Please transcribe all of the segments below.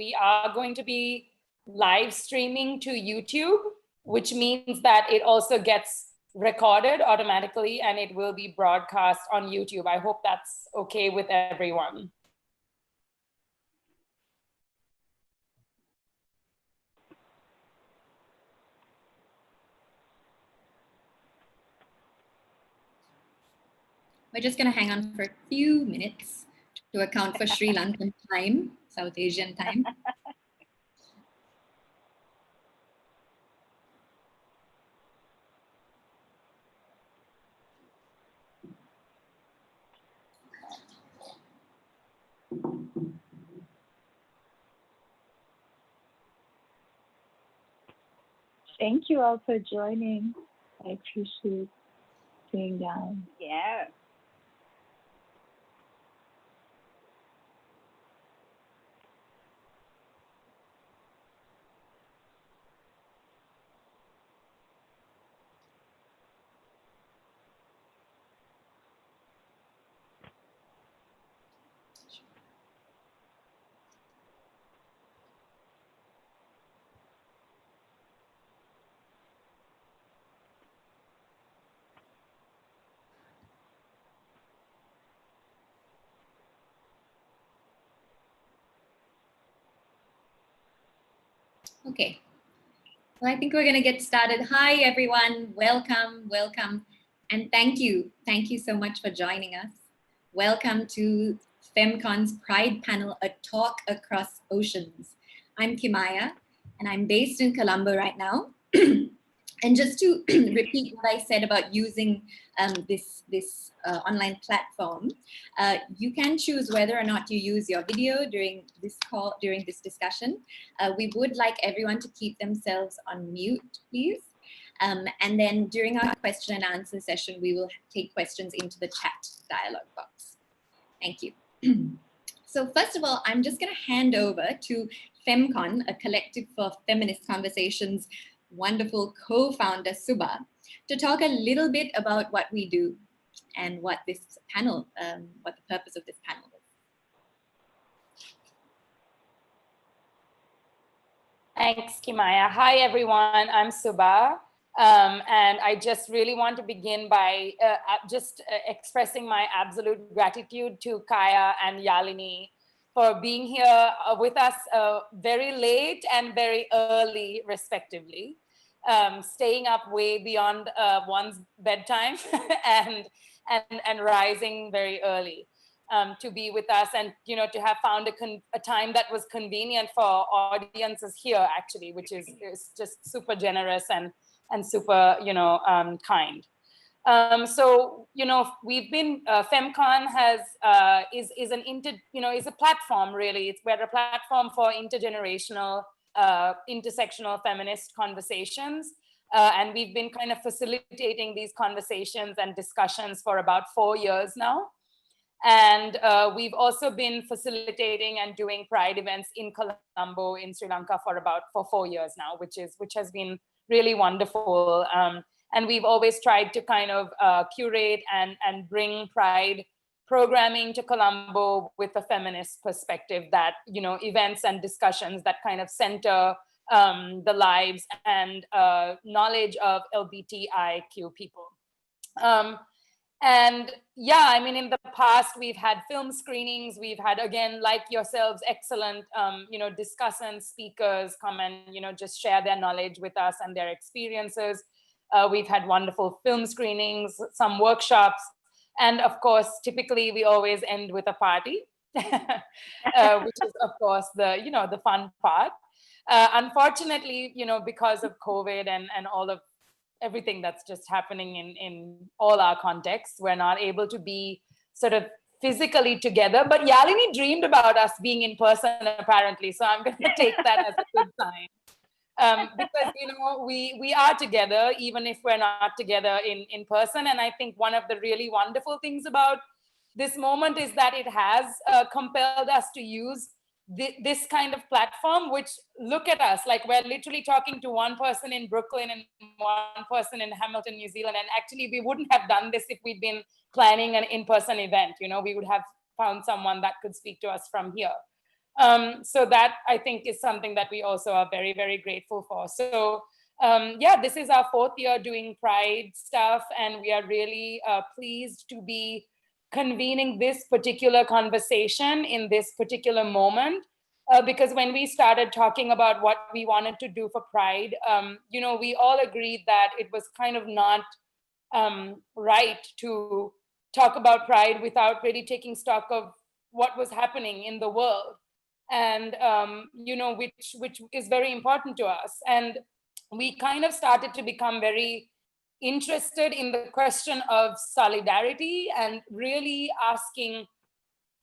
we are going to be live streaming to YouTube, which means that it also gets recorded automatically and it will be broadcast on YouTube. I hope that's okay with everyone. We're just going to hang on for a few minutes to account for Sri Lankan time, South Asian time. Thank you all for joining. I appreciate being down. Yeah. Okay, well, I think we're going to get started. Hi, everyone. Welcome, welcome. And thank you. Thank you so much for joining us. Welcome to FemCon's Pride Panel, A Talk Across Oceans. I'm Kimaya, and I'm based in Colombo right now. And just to repeat what I said about using this online platform, you can choose whether or not you use your video during this call, during this discussion. We would like everyone to keep themselves on mute, please. And then during our question and answer session, we will take questions into the chat dialog box. Thank you. So first of all, I'm just going to hand over to FemCon, a collective for feminist conversations, wonderful co-founder Suba, to talk a little bit about what we do and what this panel, what the purpose of this panel is. Thanks, Kimaya. Hi, everyone. I'm Suba. And I just really want to begin by expressing my absolute gratitude to Kaya and Yalini for being here with us very late and very early, respectively, staying up way beyond one's bedtime and rising very early to be with us, and to have found a time that was convenient for audiences here, actually, which is just super generous and super kind. So we've been FemCon is a platform, really. We're a platform for intergenerational, intersectional feminist conversations, and we've been kind of facilitating these conversations and discussions for about 4 years now. And we've also been facilitating and doing Pride events in Colombo, in Sri Lanka, for 4 years now, which has been really wonderful. And we've always tried to kind of curate and bring Pride programming to Colombo with a feminist perspective, that, events and discussions that kind of center the lives and knowledge of LGBTIQ people. And yeah, I mean, in the past, we've had film screenings. We've had, again, like yourselves, excellent, discussants, speakers come and, just share their knowledge with us and their experiences. We've had wonderful film screenings, some workshops. And of course, typically we always end with a party, which is of course the fun part. Unfortunately, because of COVID and all of everything that's just happening in all our contexts, we're not able to be sort of physically together. But Yalini dreamed about us being in person, apparently. So I'm going to take that as a good sign. Because we are together, even if we're not together in person. And I think one of the really wonderful things about this moment is that it has compelled us to use this kind of platform, which, look at us, like we're literally talking to one person in Brooklyn and one person in Hamilton, New Zealand. And actually we wouldn't have done this if we'd been planning an in-person event. We would have found someone that could speak to us from here. So that I think is something that we also are very, very grateful for. So yeah, this is our 4th year doing Pride stuff, and we are really pleased to be convening this particular conversation in this particular moment. Because when we started talking about what we wanted to do for Pride, you know, we all agreed that it was kind of not right to talk about Pride without really taking stock of what was happening in the world, and you know, which is very important to us. And we kind of started to become very interested in the question of solidarity, and really asking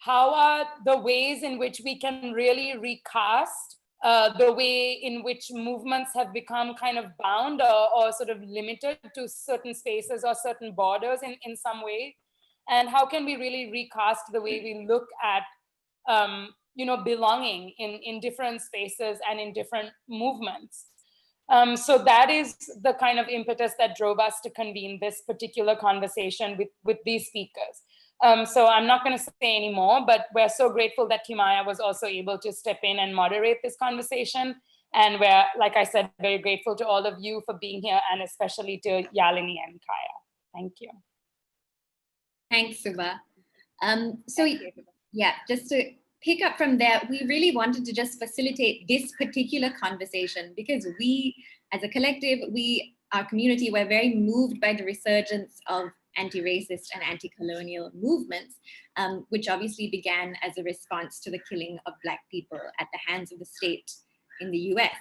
how are the ways in which we can really recast the way in which movements have become kind of bound or sort of limited to certain spaces or certain borders in some way, and how can we really recast the way we look at you know, belonging in different spaces and in different movements. So that is the kind of impetus that drove us to convene this particular conversation with these speakers. So I'm not going to say any more, but we're so grateful that Kimaya was also able to step in and moderate this conversation. And we're, like I said, very grateful to all of you for being here, and especially to Yalini and Kaya. Thank you. Thanks, Suba. So yeah, just to pick up from there, we really wanted to just facilitate this particular conversation because we, as a collective, our community, we're very moved by the resurgence of anti-racist and anti-colonial movements, which obviously began as a response to the killing of Black people at the hands of the state in the US.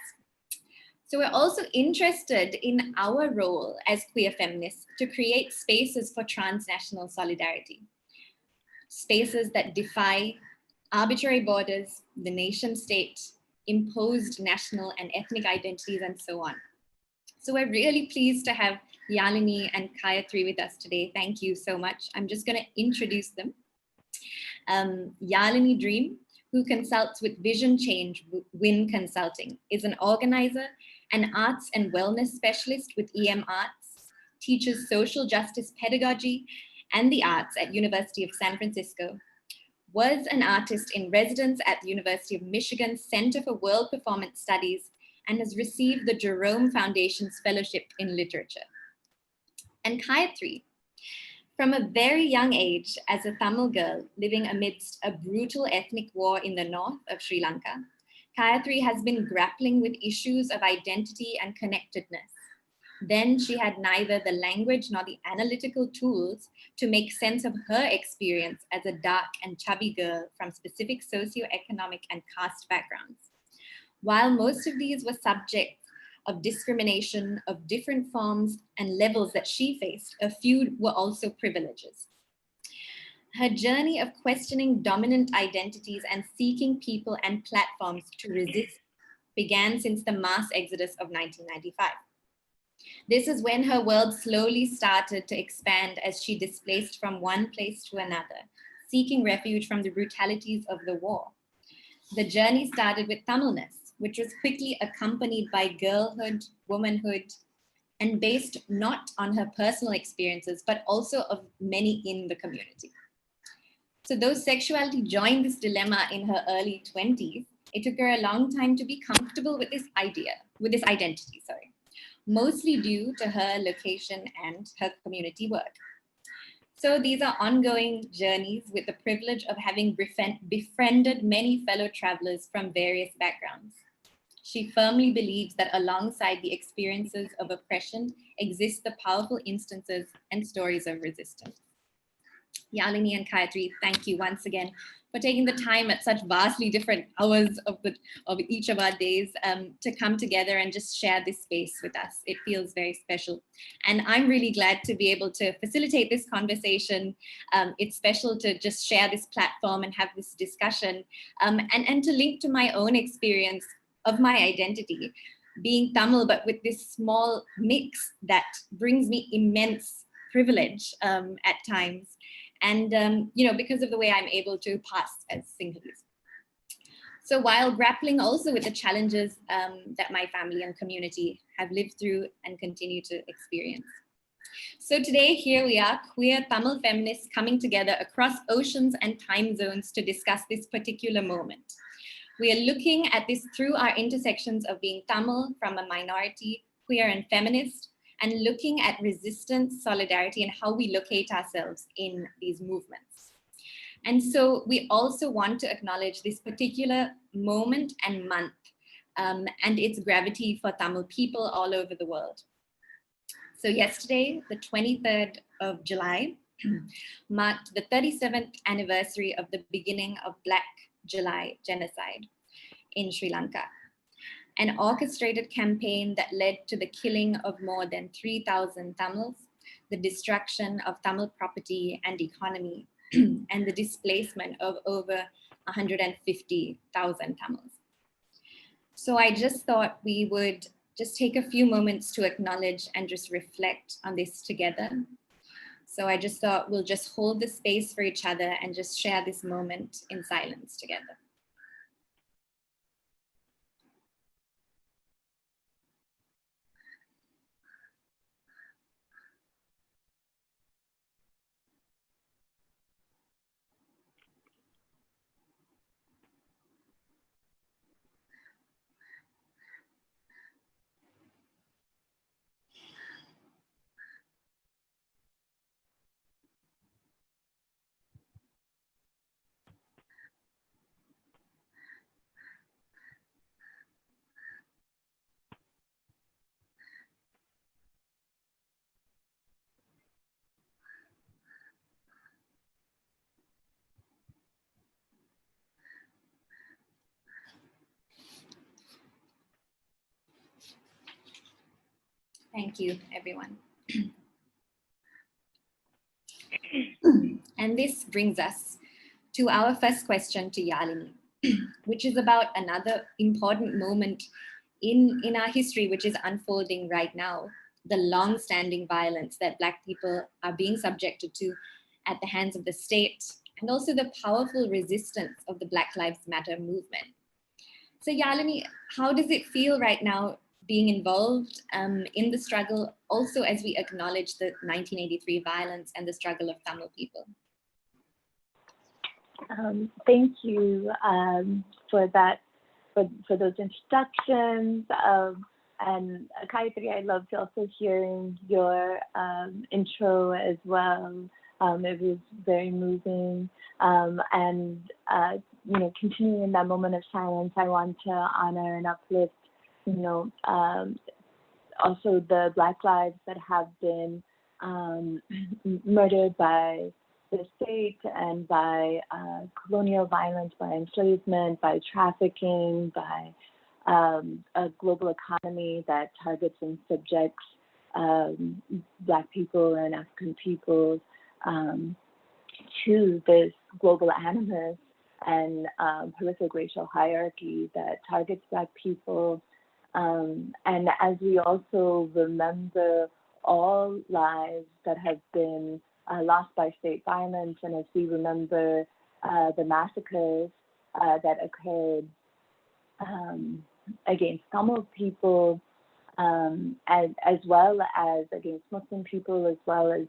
So we're also interested in our role as queer feminists to create spaces for transnational solidarity, spaces that defy arbitrary borders, the nation state, imposed national and ethnic identities, and so on. So we're really pleased to have Yalini and Cayathri with us today. Thank you so much. I'm just going to introduce them. YaliniDream, who consults with Vision Change Win Consulting, is an organizer, an arts and wellness specialist with EM Arts, teaches social justice pedagogy and the arts at University of San Francisco, was an artist in residence at the University of Michigan Center for World Performance Studies, and has received the Jerome Foundation's Fellowship in Literature. And Cayathri, from a very young age, as a Tamil girl living amidst a brutal ethnic war in the north of Sri Lanka, Cayathri has been grappling with issues of identity and connectedness. Then she had neither the language nor the analytical tools to make sense of her experience as a dark and chubby girl from specific socioeconomic and caste backgrounds. While most of these were subjects of discrimination of different forms and levels that she faced, a few were also privileges. Her journey of questioning dominant identities and seeking people and platforms to resist began since the mass exodus of 1995. This is when her world slowly started to expand as she displaced from one place to another, seeking refuge from the brutalities of the war. The journey started with Tamilness, which was quickly accompanied by girlhood, womanhood, and based not on her personal experiences, but also of many in the community. So though sexuality joined this dilemma in her early 20s, it took her a long time to be comfortable with this identity, mostly due to her location and her community work. So these are ongoing journeys with the privilege of having befriended many fellow travelers from various backgrounds. She firmly believes that alongside the experiences of oppression exist the powerful instances and stories of resistance. Yalini and Cayathri, thank you once again for taking the time at such vastly different hours of each of our days to come together and just share this space with us. It feels very special. And I'm really glad to be able to facilitate this conversation. It's special to just share this platform and have this discussion and to link to my own experience of my identity, being Tamil, but with this small mix that brings me immense privilege at times. And, because of the way I'm able to pass as Sinhalese. So while grappling also with the challenges that my family and community have lived through and continue to experience. So today, here we are, queer Tamil feminists coming together across oceans and time zones to discuss this particular moment. We are looking at this through our intersections of being Tamil from a minority, queer and feminist, and looking at resistance, solidarity, and how we locate ourselves in these movements. And so we also want to acknowledge this particular moment and month and its gravity for Tamil people all over the world. So yesterday, the 23rd of July, marked the 37th anniversary of the beginning of Black July genocide in Sri Lanka, an orchestrated campaign that led to the killing of more than 3,000 Tamils, the destruction of Tamil property and economy, and the displacement of over 150,000 Tamils. So I just thought we would just take a few moments to acknowledge and just reflect on this together. So I just thought we'll just hold the space for each other and just share this moment in silence together. Thank you, everyone. And this brings us to our first question to Yalini, which is about another important moment in our history, which is unfolding right now, the long-standing violence that Black people are being subjected to at the hands of the state, and also the powerful resistance of the Black Lives Matter movement. So Yalini, how does it feel right now being involved in the struggle, also as we acknowledge the 1983 violence and the struggle of Tamil people? Thank you for that, for those introductions. And Cayathri, I loved also hearing your intro as well. It was very moving. And you know, continuing in that moment of silence, I want to honor and uplift, you know, also the Black lives that have been murdered by the state and by colonial violence, by enslavement, by trafficking, by a global economy that targets and subjects Black people and African peoples to this global animus and horrific racial hierarchy that targets Black people. And as we also remember all lives that have been lost by state violence, and as we remember the massacres that occurred against Tamil people, as well as against Muslim people, as well as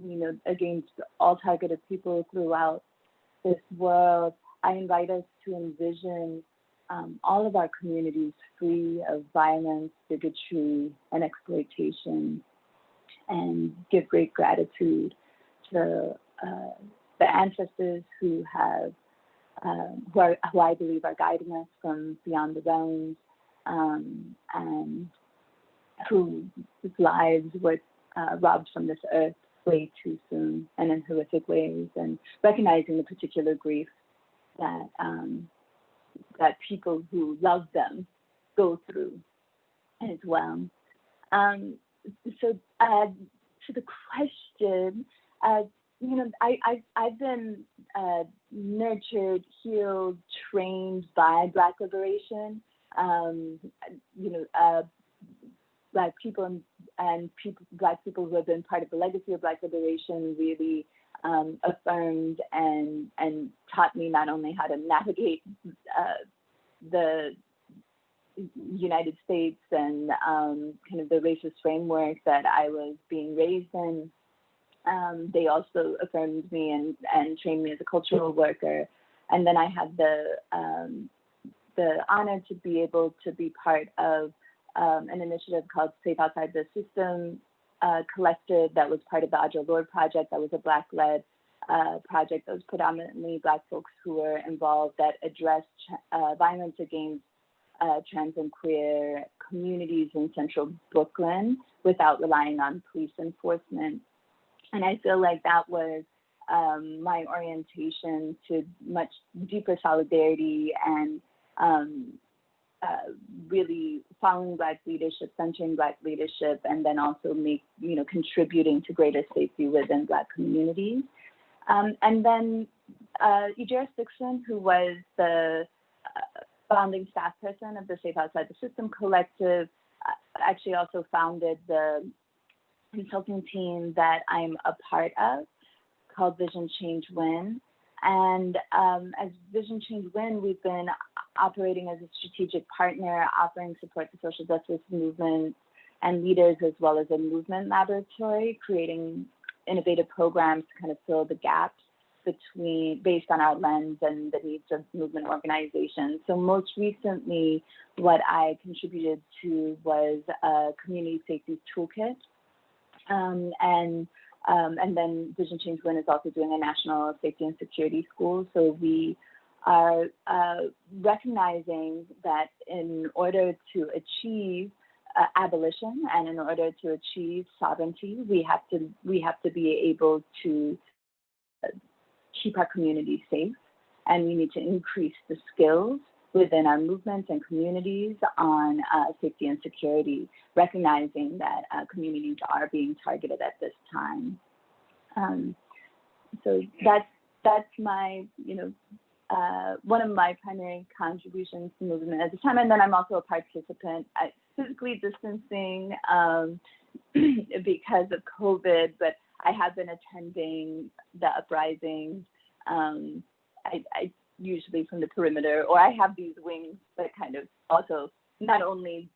you know, against all targeted people throughout this world, I invite us to envision all of our communities free of violence, bigotry, and exploitation, and give great gratitude to the ancestors who have, who I believe are guiding us from beyond the realms, and whose lives were robbed from this earth way too soon and in horrific ways, and recognizing the particular grief that that people who love them go through as well. So to the question, you know, I've been nurtured, healed, trained by Black liberation. You know, Black people and Black people who have been part of the legacy of Black liberation really affirmed and taught me not only how to navigate the United States and kind of the racist framework that I was being raised in. They also affirmed me and trained me as a cultural worker And then I had the honor to be able to be part of an initiative called Safe Outside the System collective that was part of the Audre Lorde project. That was a Black-led project that was predominantly Black folks who were involved that addressed violence against trans and queer communities in central Brooklyn without relying on police enforcement. And I feel like that was my orientation to much deeper solidarity and really following Black leadership, centering Black leadership, and then also contributing to greater safety within Black communities. And then Ijera Stixon, who was the founding staff person of the Safe Outside the System collective, actually also founded the consulting team that I'm a part of called Vision Change Win. And as Vision Change Win, we've been operating as a strategic partner, offering support to social justice movements and leaders, as well as a movement laboratory, creating innovative programs to kind of fill the gaps based on our lens and the needs of movement organizations. So most recently, what I contributed to was a community safety toolkit. And then Vision Change Win is also doing a national safety and security school. So we are recognizing that in order to achieve abolition and in order to achieve sovereignty, we have to be able to keep our communities safe, and we need to increase the skills within our movements and communities on safety and security, recognizing that communities are being targeted at this time. So that's my, one of my primary contributions to movement at this time. And then I'm also a participant at physically distancing because of COVID, but I have been attending the uprisings. I usually from the perimeter, or I have these wings that kind of also not only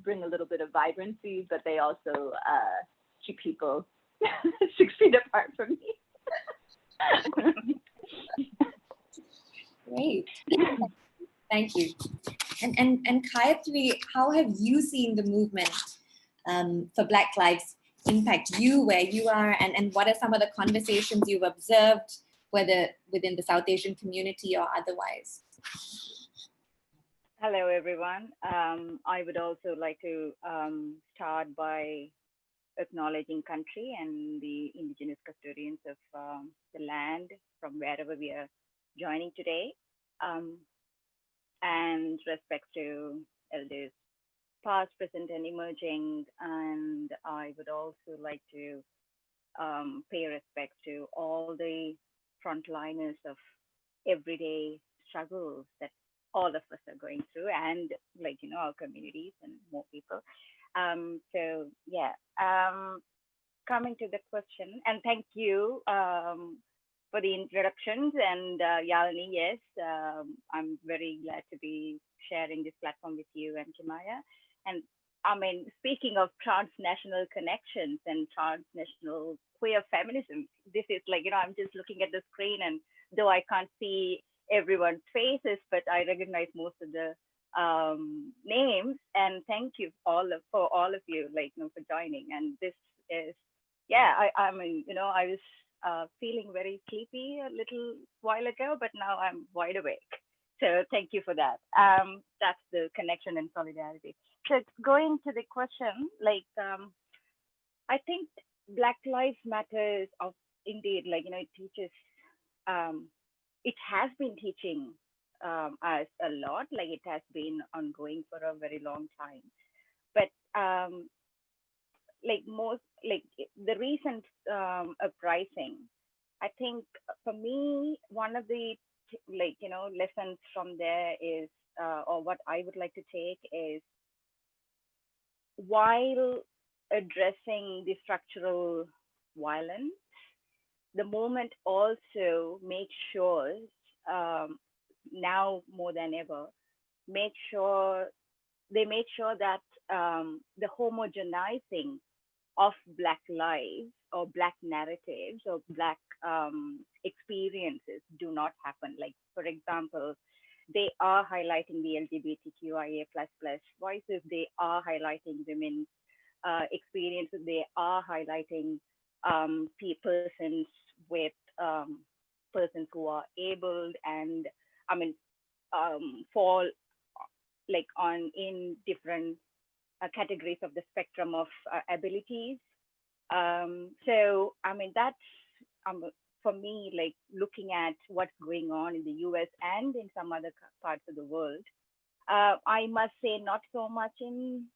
bring a little bit of vibrancy, but they also keep people 6 feet apart from me. Great. Thank you. And Cayathri, how have you seen the movement for Black Lives impact you where you are, and what are some of the conversations you've observed, whether within the South Asian community or otherwise? Hello, everyone. I would also like to start by acknowledging country and the indigenous custodians of the land from wherever we are joining today, and respect to elders past, present, and emerging. And I would also like to pay respect to all the frontliners of everyday struggles that all of us are going through, and our communities and more people. So yeah, coming to the question, and thank you for the introductions. And Yalini, yes, I'm very glad to be sharing this platform with you and Kimaya. And I mean, speaking of transnational connections and transnational queer feminism, this is I'm just looking at the screen, and though I can't see everyone's faces, but I recognize most of the names. And thank you for all of you, for joining. And this is, I mean, I was feeling very sleepy a little while ago, but now I'm wide awake. So thank you for that. That's the connection and solidarity. So going to the question, I think Black Lives Matters of indeed, it teaches, it has been teaching us a lot, it has been ongoing for a very long time. But the recent uprising, I think for me, one of the lessons from there is, or what I would like to take is, while addressing the structural violence, the movement also makes sure, now more than ever, they made sure that the homogenizing of Black lives or Black narratives or Black experiences do not happen. For example, they are highlighting the LGBTQIA plus voices. They are highlighting women's experiences. They are highlighting persons with persons who are abled and I mean fall like on in different categories of the spectrum of abilities. So I mean that's um, for me like looking at what's going on in the US and in some other parts of the world. I must say not so much in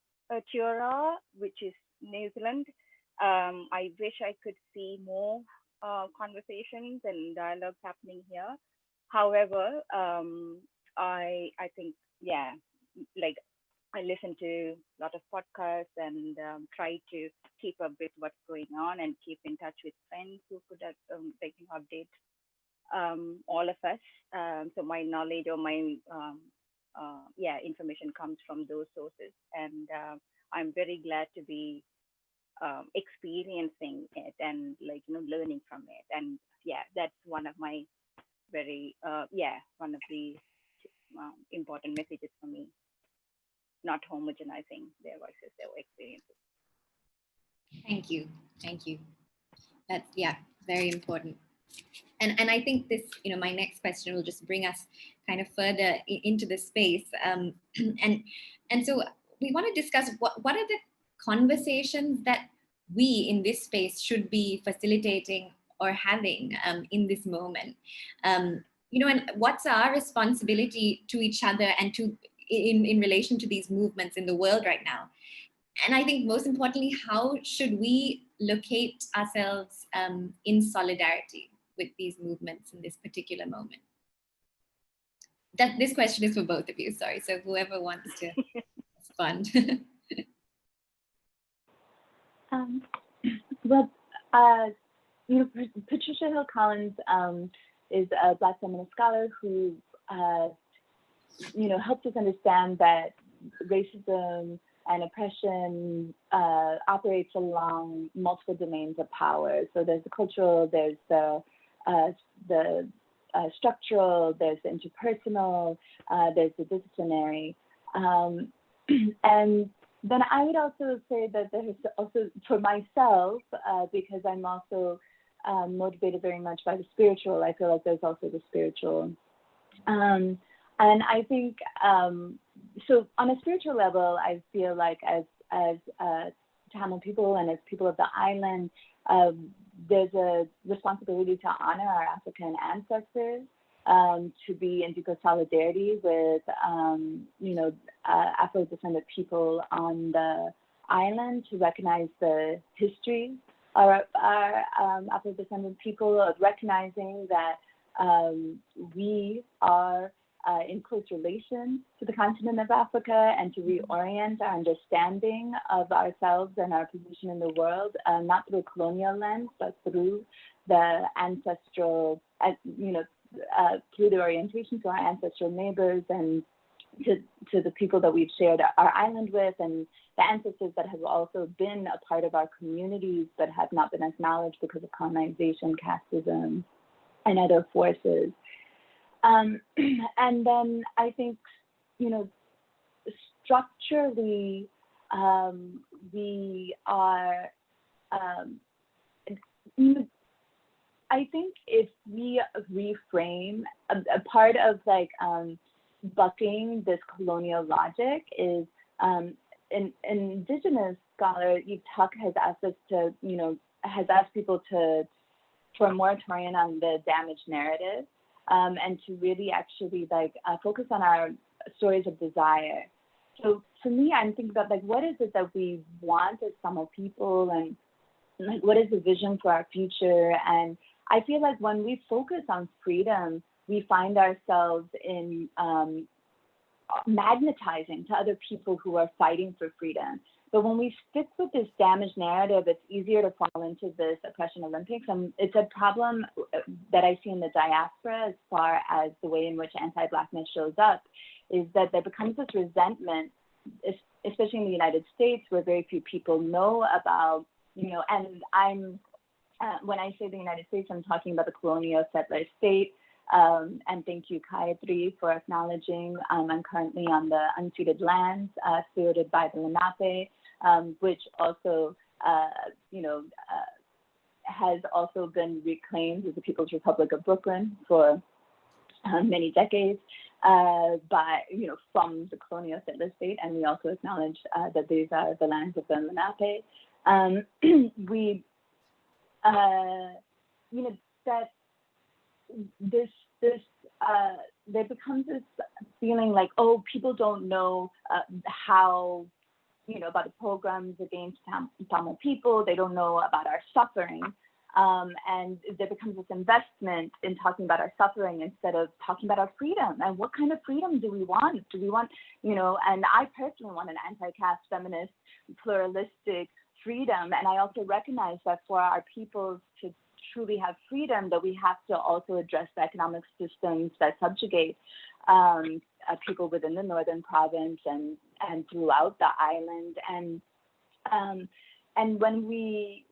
Tura, which is New Zealand. I wish I could see more conversations and dialogues happening here. However, I think yeah, like I listen to a lot of podcasts and try to keep up with what's going on and keep in touch with friends who could update all of us. So my knowledge or my information comes from those sources, and I'm very glad to be experiencing it and learning from it. And yeah, that's one of my very one of the important messages for me. Not homogenizing their voices, their experiences. Thank you. Thank you. That's, yeah, very important. And I think this, my next question will just bring us kind of further into the space. And so we want to discuss what are the conversations that we in this space should be facilitating or having in this moment. And what's our responsibility to each other and to in relation to these movements in the world right now? And I think most importantly, how should we locate ourselves in solidarity with these movements in this particular moment? This question is for both of you, sorry. So whoever wants to respond. Well, Patricia Hill Collins is a Black feminist scholar who, helped us understand that racism and oppression operates along multiple domains of power. So there's the cultural, there's the structural, there's the interpersonal, there's the disciplinary. And then I would also say that there's also, for myself, because I'm also motivated very much by the spiritual, I feel like there's also the spiritual. And I think, so on a spiritual level, I feel like as Tamil people and as people of the island, there's a responsibility to honor our African ancestors, to be in deeper solidarity with, Afro-descendant people on the island, to recognize the history of our Afro-descendant people, of recognizing that we are in close relation to the continent of Africa, and to reorient our understanding of ourselves and our position in the world, not through a colonial lens, but through the ancestral, through the orientation to our ancestral neighbors and to the people that we've shared our island with, and the ancestors that have also been a part of our communities but have not been acknowledged because of colonization, casteism, and other forces. And then I think, structurally, we are, I think if we reframe, a part of bucking this colonial logic is, an indigenous scholar, Eve Tuck, has asked us to, has asked people for a moratorium on the damage narrative. And to really actually focus on our stories of desire. So for me, I'm thinking about what is it that we want as Tamil people, and what is the vision for our future? And I feel like when we focus on freedom, we find ourselves in magnetizing to other people who are fighting for freedom. But when we stick with this damaged narrative, it's easier to fall into this oppression Olympics. And it's a problem that I see in the diaspora as far as the way in which anti-Blackness shows up, is that there becomes this resentment, especially in the United States, where very few people know about, and when I say the United States, I'm talking about the colonial settler state, And thank you, Cayathri, for acknowledging I'm currently on the unceded lands stewarded by the Lenape, which also, has also been reclaimed as the People's Republic of Brooklyn for many decades by, from the colonial settler state. And we also acknowledge that these are the lands of the Lenape. That there becomes this feeling like, oh, people don't know how, about the programs against Tamil people. They don't know about our suffering. And there becomes this investment in talking about our suffering instead of talking about our freedom. And what kind of freedom do we want? Do we want, and I personally want an anti-caste, feminist, pluralistic freedom. And I also recognize that for our peoples to truly have freedom, that we have to also address the economic systems that subjugate people within the northern province and throughout the island. And when we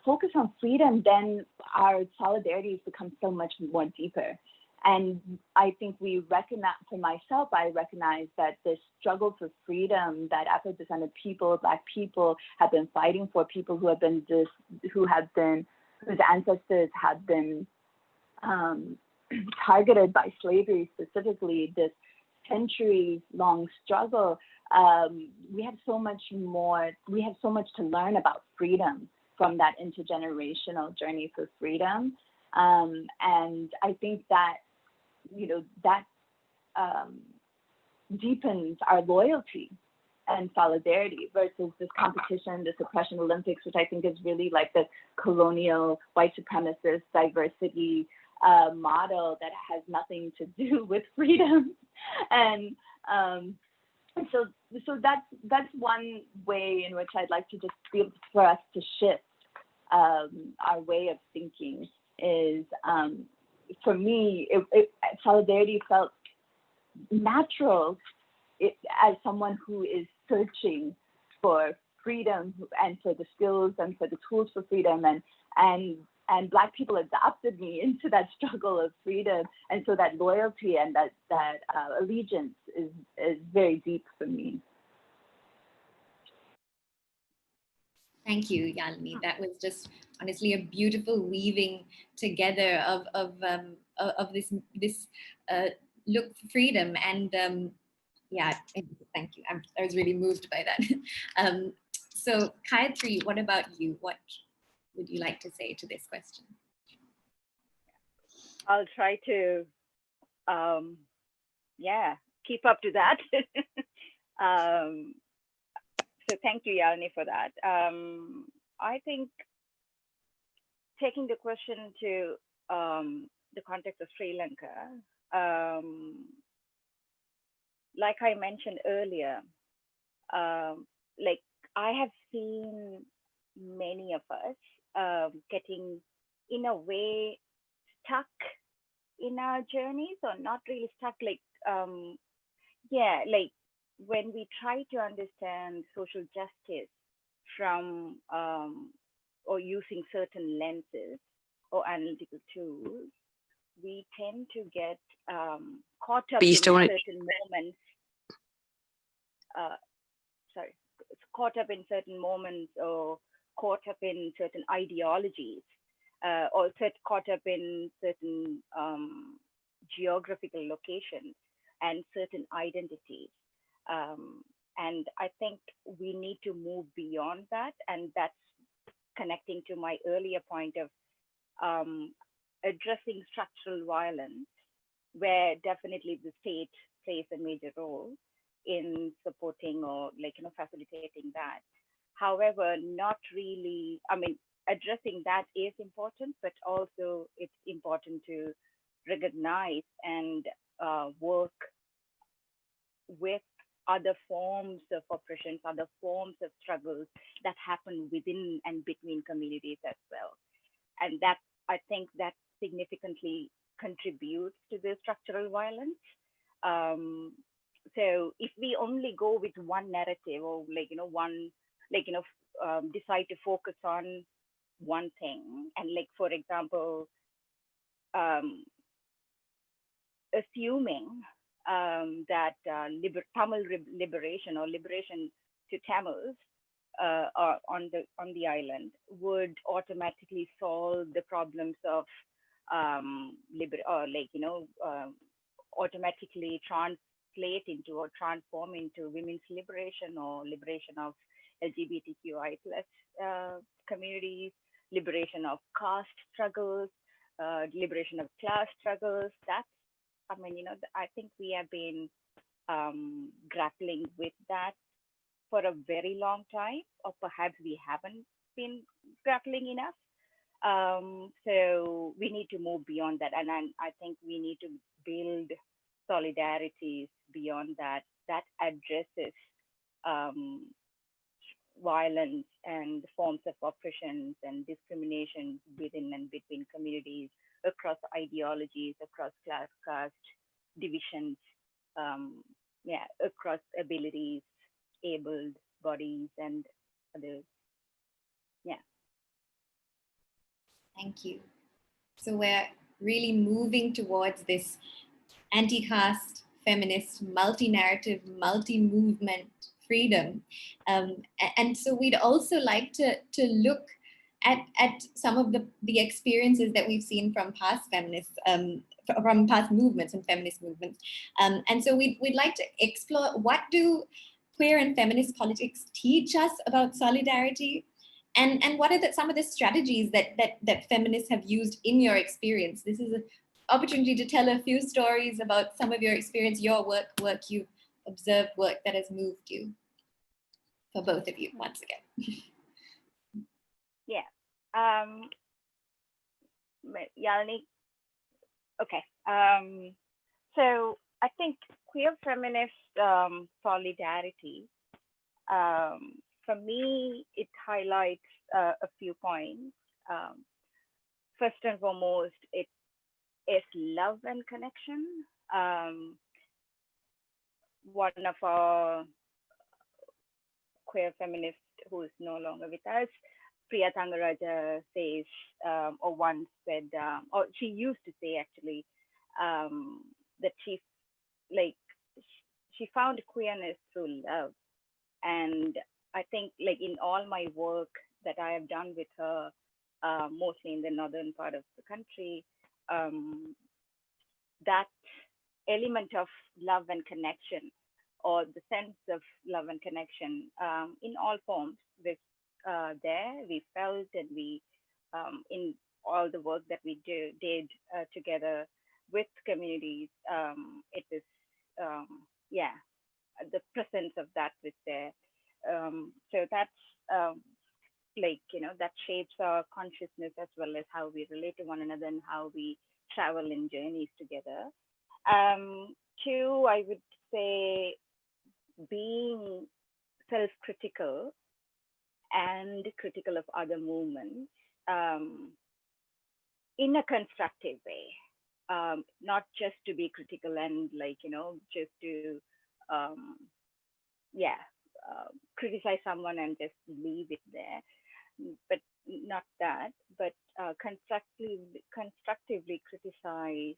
focus on freedom, then our solidarities become so much more deeper. And I think we recognize, for myself, I recognize that this struggle for freedom that Afro-descended people, Black people have been fighting for, people whose ancestors have been targeted by slavery, specifically this centuries-long struggle. We have so much to learn about freedom from that intergenerational journey for freedom. And I think that, that deepens our loyalty and solidarity versus this competition, this oppression Olympics, which I think is really like the colonial white supremacist diversity model that has nothing to do with freedom. And so that's one way in which I'd like to just be for us to shift our way of thinking is, for me, solidarity felt natural as someone who is searching for freedom and for the skills and for the tools for freedom, and Black people adopted me into that struggle of freedom, and so that loyalty and that allegiance is very deep for me. Thank you, Yalini. That was just honestly a beautiful weaving together of this look for freedom. And yeah, thank you. I was really moved by that. So Cayathri, what about you? What would you like to say to this question? I'll try to, keep up to that. So thank you, Yalini, for that. I think taking the question to the context of Sri Lanka, like I mentioned earlier, like I have seen many of us getting, in a way, stuck in our journeys, or not really stuck, like, like when we try to understand social justice from or using certain lenses or analytical tools, we tend to get caught up in certain moments. Caught up in certain moments, or caught up in certain ideologies, or caught up in certain geographical locations and certain identities. And I think we need to move beyond that. And that's connecting to my earlier point of addressing structural violence, where definitely the state plays a major role in supporting or facilitating that. However, not really, addressing that is important, but also it's important to recognize and work with other forms of oppressions, other forms of struggles that happen within and between communities as well. And that, I think that significantly contributes to the structural violence. So if we only go with one narrative, or decide to focus on one thing, and for example, um, assuming that Tamil liberation or liberation to Tamils or on the island would automatically solve the problems of or like automatically translate into or transform into women's liberation or liberation of LGBTQI plus communities, liberation of caste struggles, liberation of class struggles. That's, I mean, I think we have been grappling with that for a very long time, or perhaps we haven't been grappling enough. So we need to move beyond that, and I think we need to build solidarities beyond that that addresses um, violence and forms of oppressions and discrimination within and between communities, across ideologies, across class, caste, divisions, um, yeah, across abilities, abled bodies, and others. Yeah. Thank you. So we're really moving towards this anti-caste, feminist, multi-narrative, multi-movement freedom. And so we'd also like to look at some of the experiences that we've seen from past feminists, from past movements and feminist movements. And so we'd like to explore, what do queer and feminist politics teach us about solidarity? And what are some of the strategies that feminists have used in your experience? This is an opportunity to tell a few stories about some of your experience, your work you've observed, work that has moved you, for both of you once again. Yeah. Yalini. Okay. So I think queer feminist solidarity, for me, it highlights a few points. First and foremost, it is love and connection. One of our queer feminist who is no longer with us, Priya Thangaraja, says, or once said, or she used to say actually, that like she found queerness through love. And I think like in all my work that I have done with her, mostly in the northern part of the country, that element of love and connection, or the sense of love and connection, in all forms was there. We felt, and we, in all the work that we did together with communities, it is, yeah, the presence of that was there. So that's like, that shapes our consciousness as well as how we relate to one another and how we travel in journeys together. Two, I would say being self-critical and critical of other movements, in a constructive way, not just to be critical and like, just to, yeah, criticize someone and just leave it there, but not that, but constructively criticize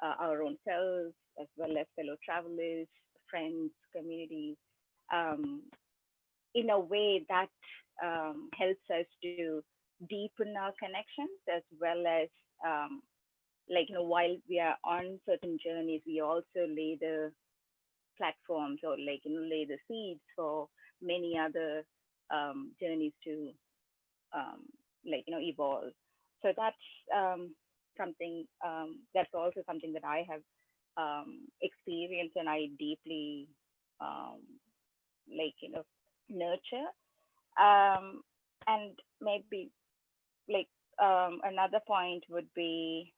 our own selves as well as fellow travelers, friends, communities, um, in a way that helps us to deepen our connections, as well as like, while we are on certain journeys, we also lay the platforms, or like, lay the seeds for many other journeys to like, evolve. So that's something, that's also something that I have experienced, and I deeply um, like, nurture. And maybe like, another point would be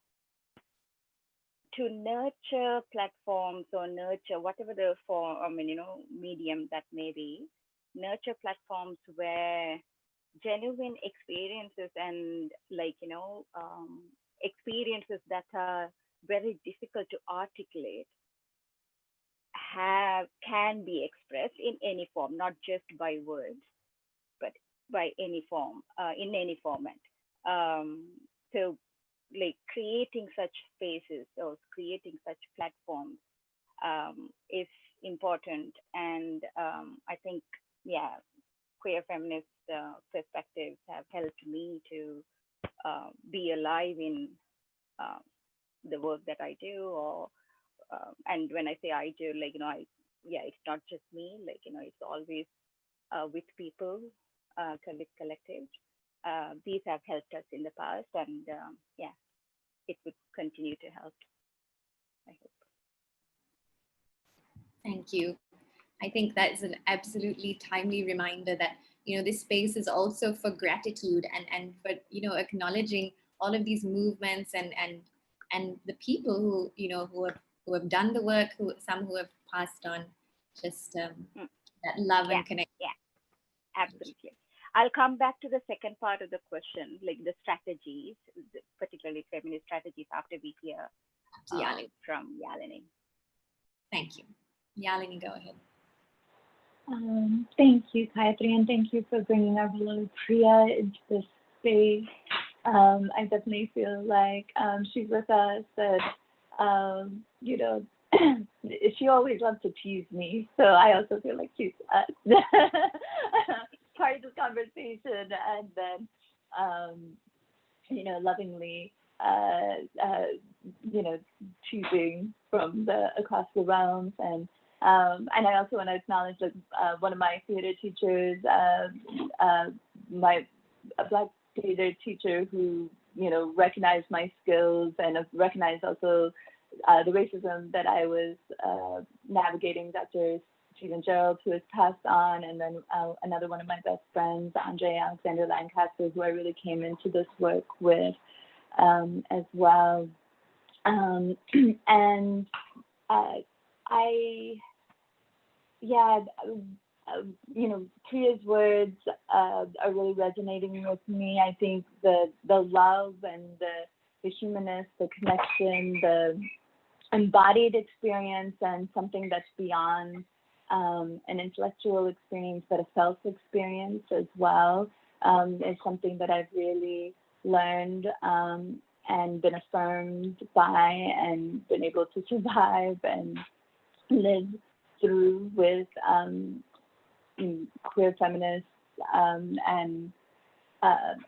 to nurture platforms, or nurture whatever the form, I mean, medium that may be, nurture platforms where genuine experiences and like, experiences that are very difficult to articulate can be expressed in any form, not just by words, but by any form, in any format. So like creating such spaces or creating such platforms is important. And I think, yeah, queer feminist perspectives have helped me to be alive in uh, the work that I do. Or and when I say I do, like, yeah, it's not just me. Like, it's always with people, with collectives. These have helped us in the past, and yeah, it would continue to help, I hope. Thank you. I think that's an absolutely timely reminder that, this space is also for gratitude and for, acknowledging all of these movements and the people who have done the work, some who have passed on, just Mm. that love Yeah, and connection. yeah, absolutely. I'll come back to the second part of the question, like the strategies, particularly feminist strategies, after we hear To Yalini. from Yalini. Thank you. Yalini, go ahead. Thank you, Cayathri, and thank you for bringing our beloved Priya into this space. I definitely feel like she's with us, and she always loves to tease me, so I also feel like she's part of this conversation, and then lovingly teasing from across the realms. And I also want to acknowledge that one of my theater teachers, a Black theater teacher who, recognized my skills and recognized also the racism that I was navigating, Dr. Stephen Gerald, who has passed on, and then another one of my best friends, Andre Alexander Lancaster, who I really came into this work with as well. And Priya's words are really resonating with me. I think the love and the humanness, the connection, the embodied experience, and something that's beyond an intellectual experience, but a self experience as well, is something that I've really learned and been affirmed by, and been able to survive and live through with queer feminists and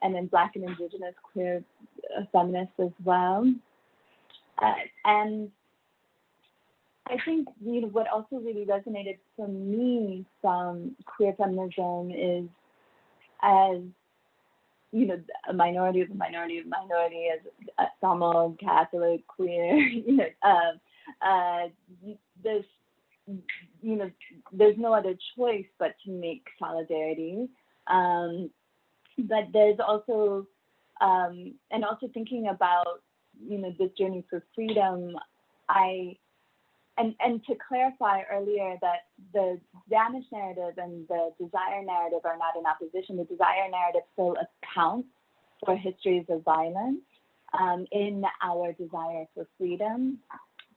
then Black and Indigenous queer feminists as well. And I think what also really resonated for me from queer feminism is, as a minority of a minority of a minority, as a Tamil, Catholic, queer, there's no other choice but to make solidarity. But there's also, and also thinking about, this journey for freedom, and to clarify earlier that the damage narrative and the desire narrative are not in opposition. The desire narrative still accounts for histories of violence in our desire for freedom.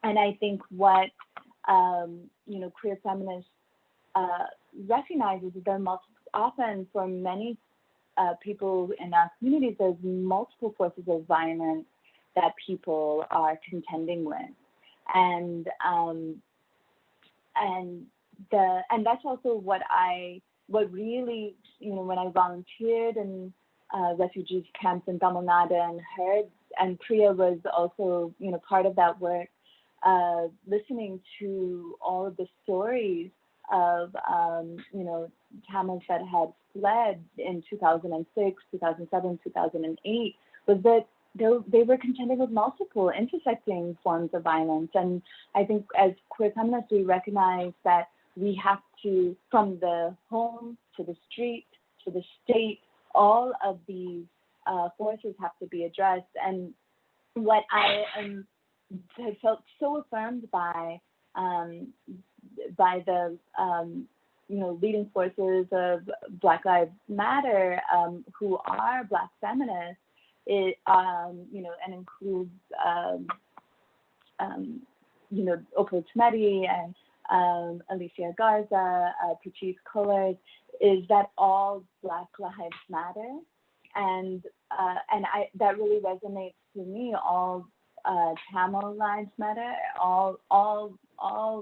And I think what queer feminists recognize is that there are often for many people in our communities, there's multiple forces of violence that people are contending with. And that's also what really, when I volunteered in refugee camps in Tamil Nadu and heard, and Priya was also, part of that work, listening to all of the stories of, Tamils that had fled in 2006, 2007, 2008, was that they were contending with multiple intersecting forms of violence. And I think as queer feminists, we recognize that we have to, from the home to the street to the state, all of these forces have to be addressed. And what I have felt so affirmed by the leading forces of Black Lives Matter, who are Black feminists, and includes, Opal Tometi and Alicia Garza, Patrice Cullors, is that all Black lives matter. And that really resonates to me. All Tamil lives matter. All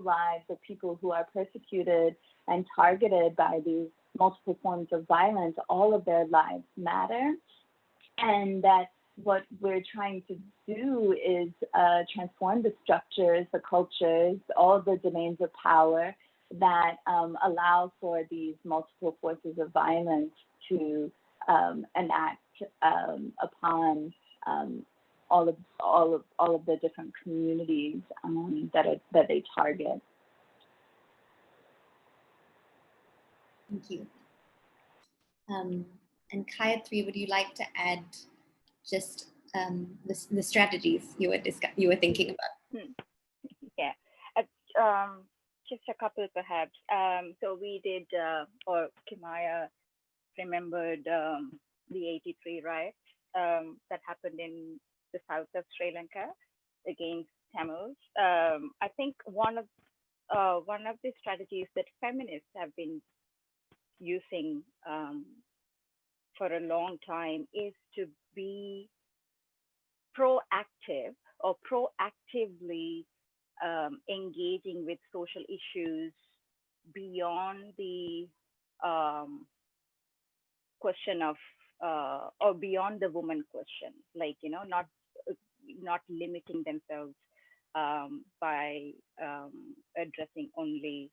lives of people who are persecuted and targeted by these multiple forms of violence, all of their lives matter, and that what we're trying to do is transform the structures, the cultures, all the domains of power that allow for these multiple forces of violence to enact upon all of the different communities that they target. Thank you. And Cayathri, would you like to add just the strategies you were thinking about? Yeah, just a couple perhaps. So we did, or Kimaya remembered the 83 riots that happened in the south of Sri Lanka against Tamils. I think one of the strategies that feminists have been using for a long time is to be proactive or proactively engaging with social issues beyond the question of or beyond the woman question, like not limiting themselves by addressing only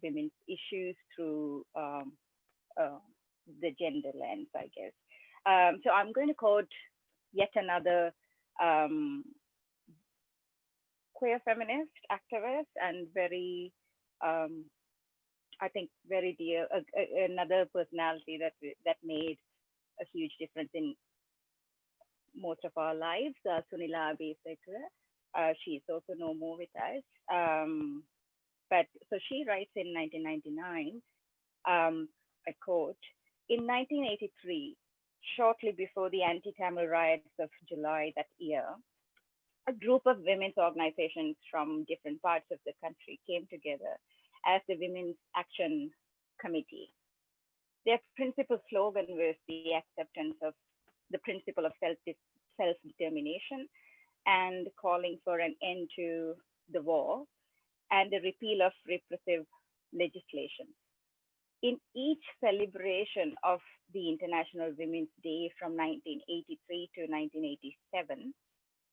women's issues through the gender lens, I guess. So I'm going to quote yet another queer feminist activist and very, I think, very dear, another personality that made a huge difference in most of our lives, Sunila Abesekar. She's also no more with us. But so she writes in 1999, I quote, in 1983, shortly before the anti-Tamil riots of July that year, a group of women's organizations from different parts of the country came together as the Women's Action Committee. Their principal slogan was the acceptance of the principle of self-determination and calling for an end to the war and the repeal of repressive legislation. In each celebration of the International Women's Day from 1983 to 1987,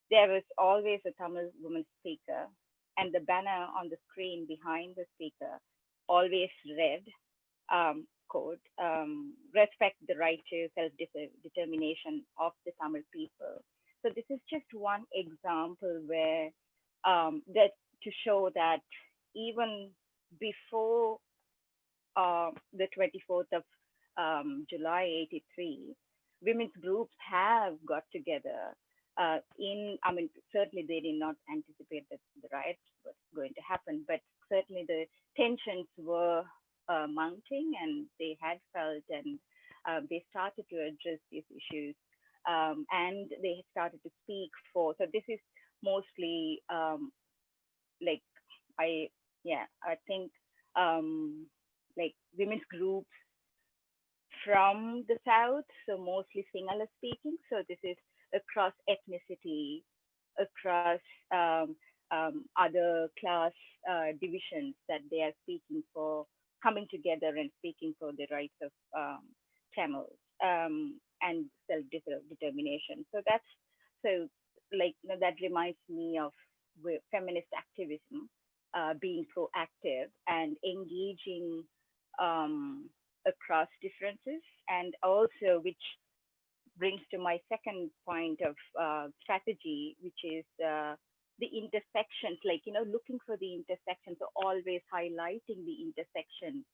there was always a Tamil woman speaker, and the banner on the screen behind the speaker always read, quote, respect the right to self-determination of the Tamil people. So this is just one example where that to show that even before the 24th of July 83, women's groups have got together I mean, certainly they did not anticipate that the riots were going to happen, but certainly the tensions were mounting and they had felt and they started to address these issues and they started to speak for, so this is mostly like, I think like women's groups from the South, so mostly Sinhala speaking. So this is across ethnicity, across other class divisions that they are speaking for, coming together and speaking for the rights of Tamils and self-determination. So that's so like that reminds me of feminist activism, being proactive and engaging across differences, and also which brings to my second point of strategy, which is the intersections, like, looking for the intersections, so always highlighting the intersections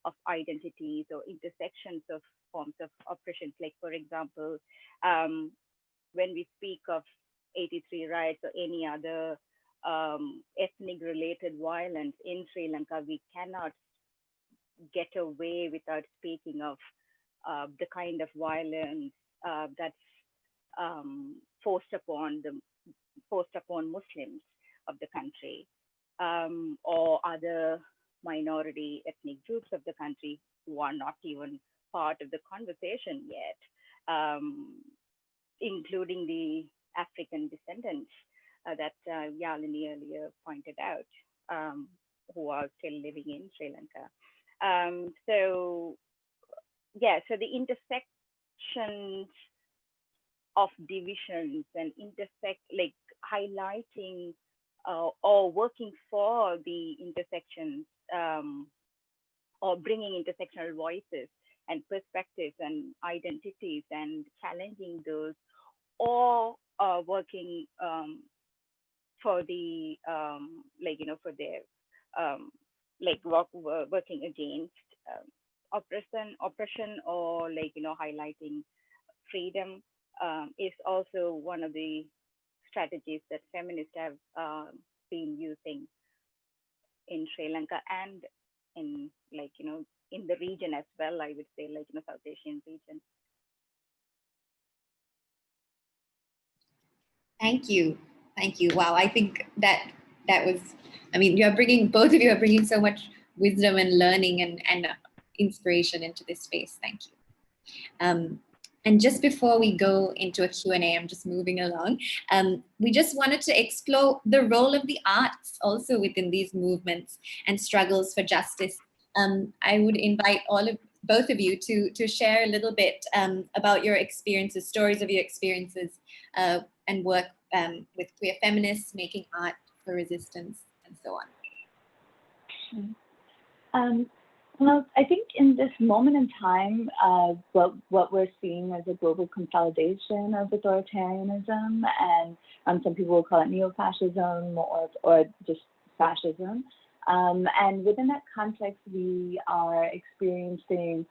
of identities or intersections of forms of oppressions. Like, for example, when we speak of 83 riots or any other ethnic related violence in Sri Lanka, we cannot get away without speaking of the kind of violence that's forced upon Muslims of the country or other minority ethnic groups of the country who are not even part of the conversation yet. including the African descendants that Yalini earlier pointed out, who are still living in Sri Lanka. So yeah, so the intersections of divisions and like highlighting or working for the intersections, or bringing intersectional voices and perspectives and identities and challenging those, or working for the for their working against oppression, or highlighting freedom, is also one of the strategies that feminists have been using in Sri Lanka and in in the region as well. I would say South Asian region. Thank you. Thank you. Wow, I think that was, I mean, both of you are bringing so much wisdom and learning and inspiration into this space. Thank you. And just before we go into a Q&A, I'm just moving along. We just wanted to explore the role of the arts also within these movements and struggles for justice. I would invite both of you to share a little bit about your experiences, stories of your experiences, and work with queer feminists, making art for resistance, and so on. Well, I think in this moment in time, what we're seeing is a global consolidation of authoritarianism, and some people will call it neo-fascism or just fascism. And within that context, we are experiencing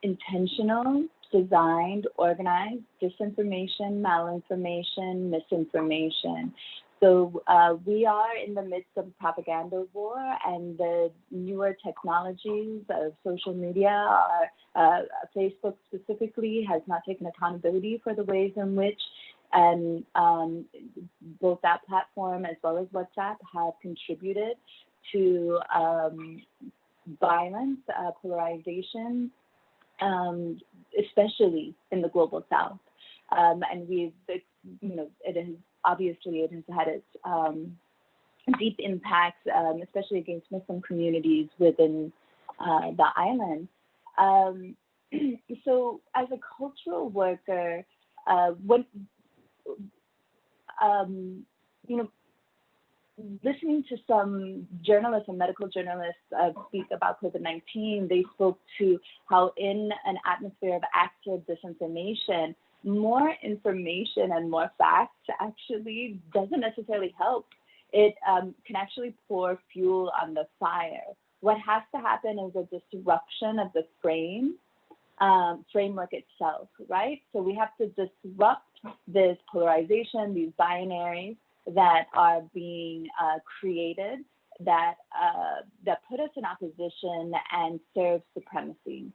intentional, designed, organized disinformation, malinformation, misinformation. So we are in the midst of a propaganda war, and the newer technologies of social media, Facebook specifically, has not taken accountability for the ways in which both that platform as well as WhatsApp have contributed to violence, polarization, especially in the global South. And we've, it has had its deep impacts, especially against Muslim communities within the island. So as a cultural worker, listening to some journalists and medical journalists speak about COVID-19, they spoke to how in an atmosphere of active disinformation, more information and more facts actually doesn't necessarily help. It can actually pour fuel on the fire. What has to happen is a disruption of the framework itself, right? So we have to disrupt this polarization, these binaries that are being created that put us in opposition and serve supremacy.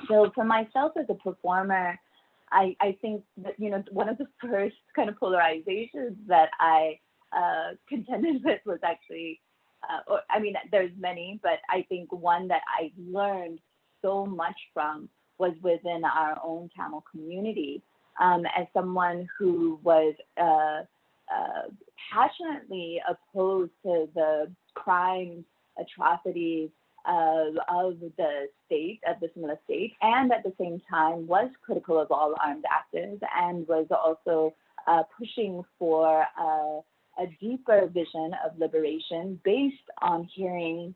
So for myself as a performer, I think that, one of the first kind of polarizations that I contended with was actually, there's many, but I think one that I learned so much from was within our own Tamil community. As someone who was passionately opposed to the crimes, atrocities of the state, of the Simila state, and at the same time was critical of all armed actors, and was also pushing for a deeper vision of liberation based on hearing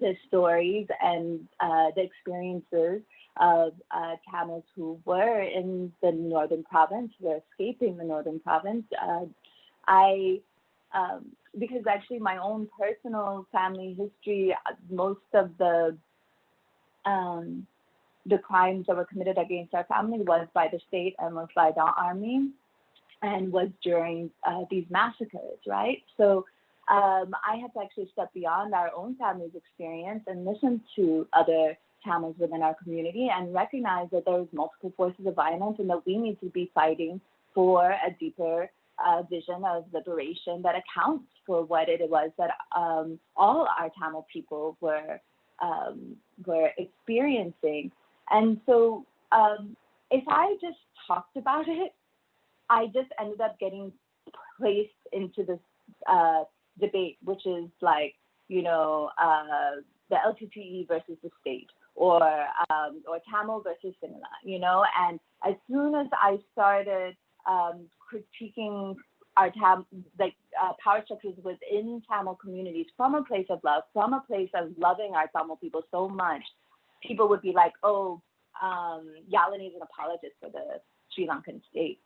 the stories and the experiences of Tamils who were in the northern province, who were escaping the northern province. Because actually my own personal family history, most of the crimes that were committed against our family was by the state and was by the army, and was during these massacres, right? So I had to actually step beyond our own family's experience and listen to other Tamils within our community and recognize that there's multiple forces of violence and that we need to be fighting for a deeper vision of liberation that accounts for what it was that all our Tamil people were experiencing. And so if I just talked about it, I just ended up getting placed into this debate, which is like, the LTTE versus the state, or Tamil versus Sinhala, and as soon as I started critiquing our power structures within Tamil communities from a place of love, from a place of loving our Tamil people so much, people would be like, oh, Yalini is an apologist for the Sri Lankan state.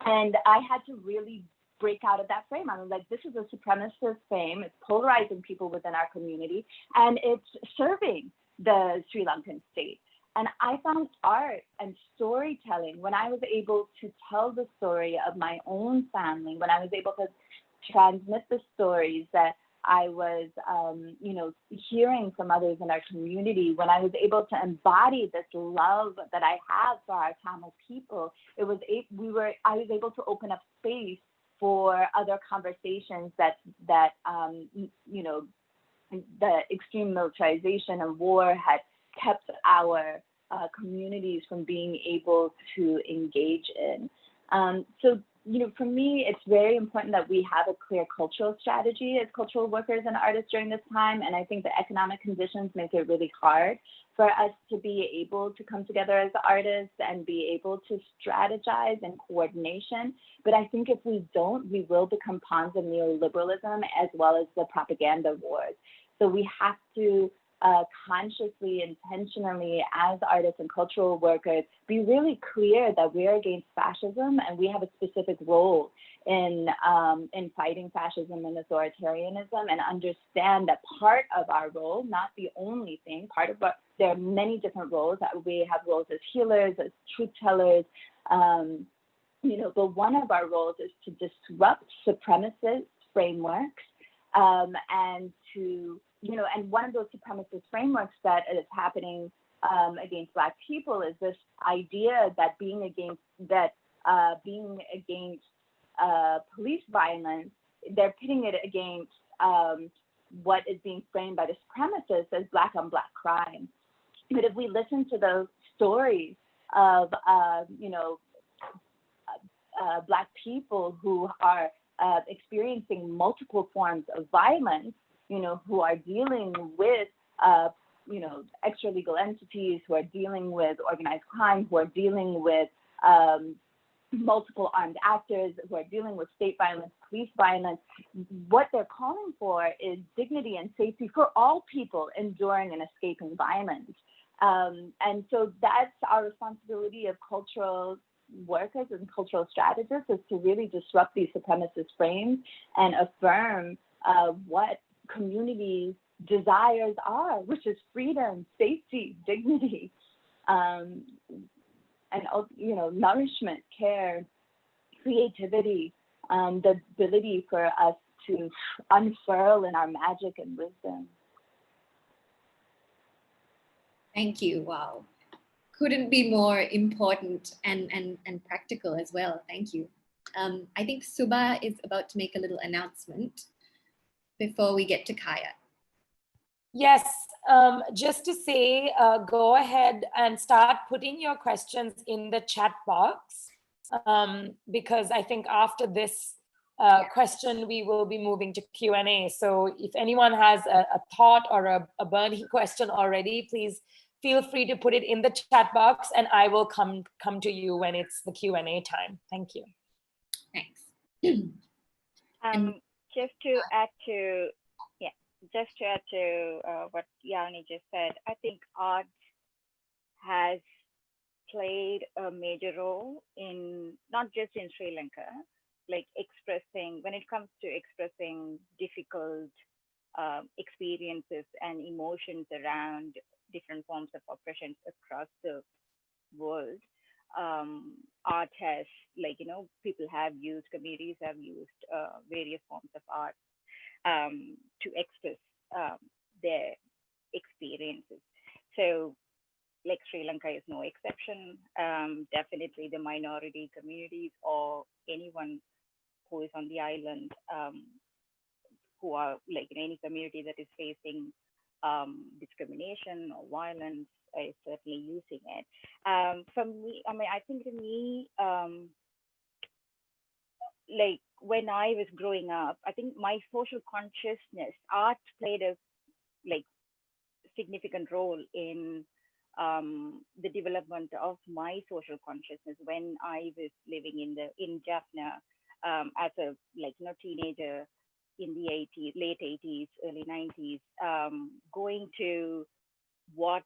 And I had to really break out of that frame. I was like, this is a supremacist frame. It's polarizing people within our community, and it's serving the Sri Lankan state. And I found art and storytelling when I was able to tell the story of my own family, when I was able to transmit the stories that I was, hearing from others in our community, when I was able to embody this love that I have for our Tamil people, I was able to open up space for other conversations that the extreme militarization and war had kept our communities from being able to engage in. So, for me, it's very important that we have a clear cultural strategy as cultural workers and artists during this time. And I think the economic conditions make it really hard for us to be able to come together as artists and be able to strategize in coordination. But I think if we don't, we will become pawns of neoliberalism as well as the propaganda wars. So we have to consciously, intentionally, as artists and cultural workers, be really clear that we're against fascism and we have a specific role in fighting fascism and authoritarianism, and understand that part of our role, not the only thing, there are many different roles. That we have roles as healers, as truth tellers, but one of our roles is to disrupt supremacist frameworks, and to and one of those supremacist frameworks that is happening against Black people is this idea that being against police violence, they're pitting it against what is being framed by the supremacists as Black on Black crime. But if we listen to those stories of Black people who are experiencing multiple forms of violence, who are dealing with, extra-legal entities, who are dealing with organized crime, who are dealing with multiple armed actors, who are dealing with state violence, police violence, what they're calling for is dignity and safety for all people enduring and escaping violence. And so that's our responsibility of cultural workers and cultural strategists, is to really disrupt these supremacist frames and affirm what communities' desires are, which is freedom, safety, dignity, and nourishment, care, creativity, the ability for us to unfurl in our magic and wisdom. Thank you. Wow. Couldn't be more important and practical as well. Thank you. I think Subha is about to make a little announcement before we get to Kaya. Yes, just to say, go ahead and start putting your questions in the chat box, because I think after this question, we will be moving to Q&A. So if anyone has a thought or a burning question already, please feel free to put it in the chat box, and I will come to you when it's the Q&A time. Thank you. Thanks. Just to add to what Yalini just said, I think art has played a major role in, not just in Sri Lanka, like when it comes to expressing difficult experiences and emotions around different forms of oppression across the world. Art has, communities have used various forms of art to express their experiences. So, Sri Lanka is no exception. Definitely the minority communities or anyone who is on the island, who are in any community that is facing discrimination or violence is certainly using it. For me, I mean, I think to me, like when I was growing up, I think my social consciousness, art played a like significant role in the development of my social consciousness when I was living in Jaffna as a teenager in the 80s, late 80s, early 90s, going to watch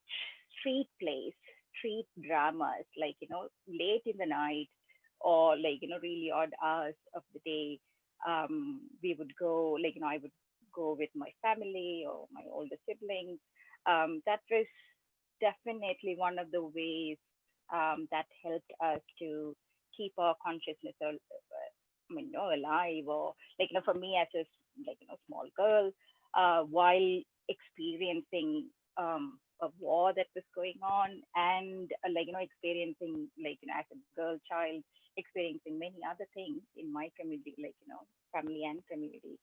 street plays, street dramas, late in the night or really odd hours of the day. We would go, I would go with my family or my older siblings. That was definitely one of the ways that helped us to keep our consciousness, alive. Or for me as a small girl, while experiencing a war that was going on, and experiencing as a girl child, experiencing many other things in my community, family and community.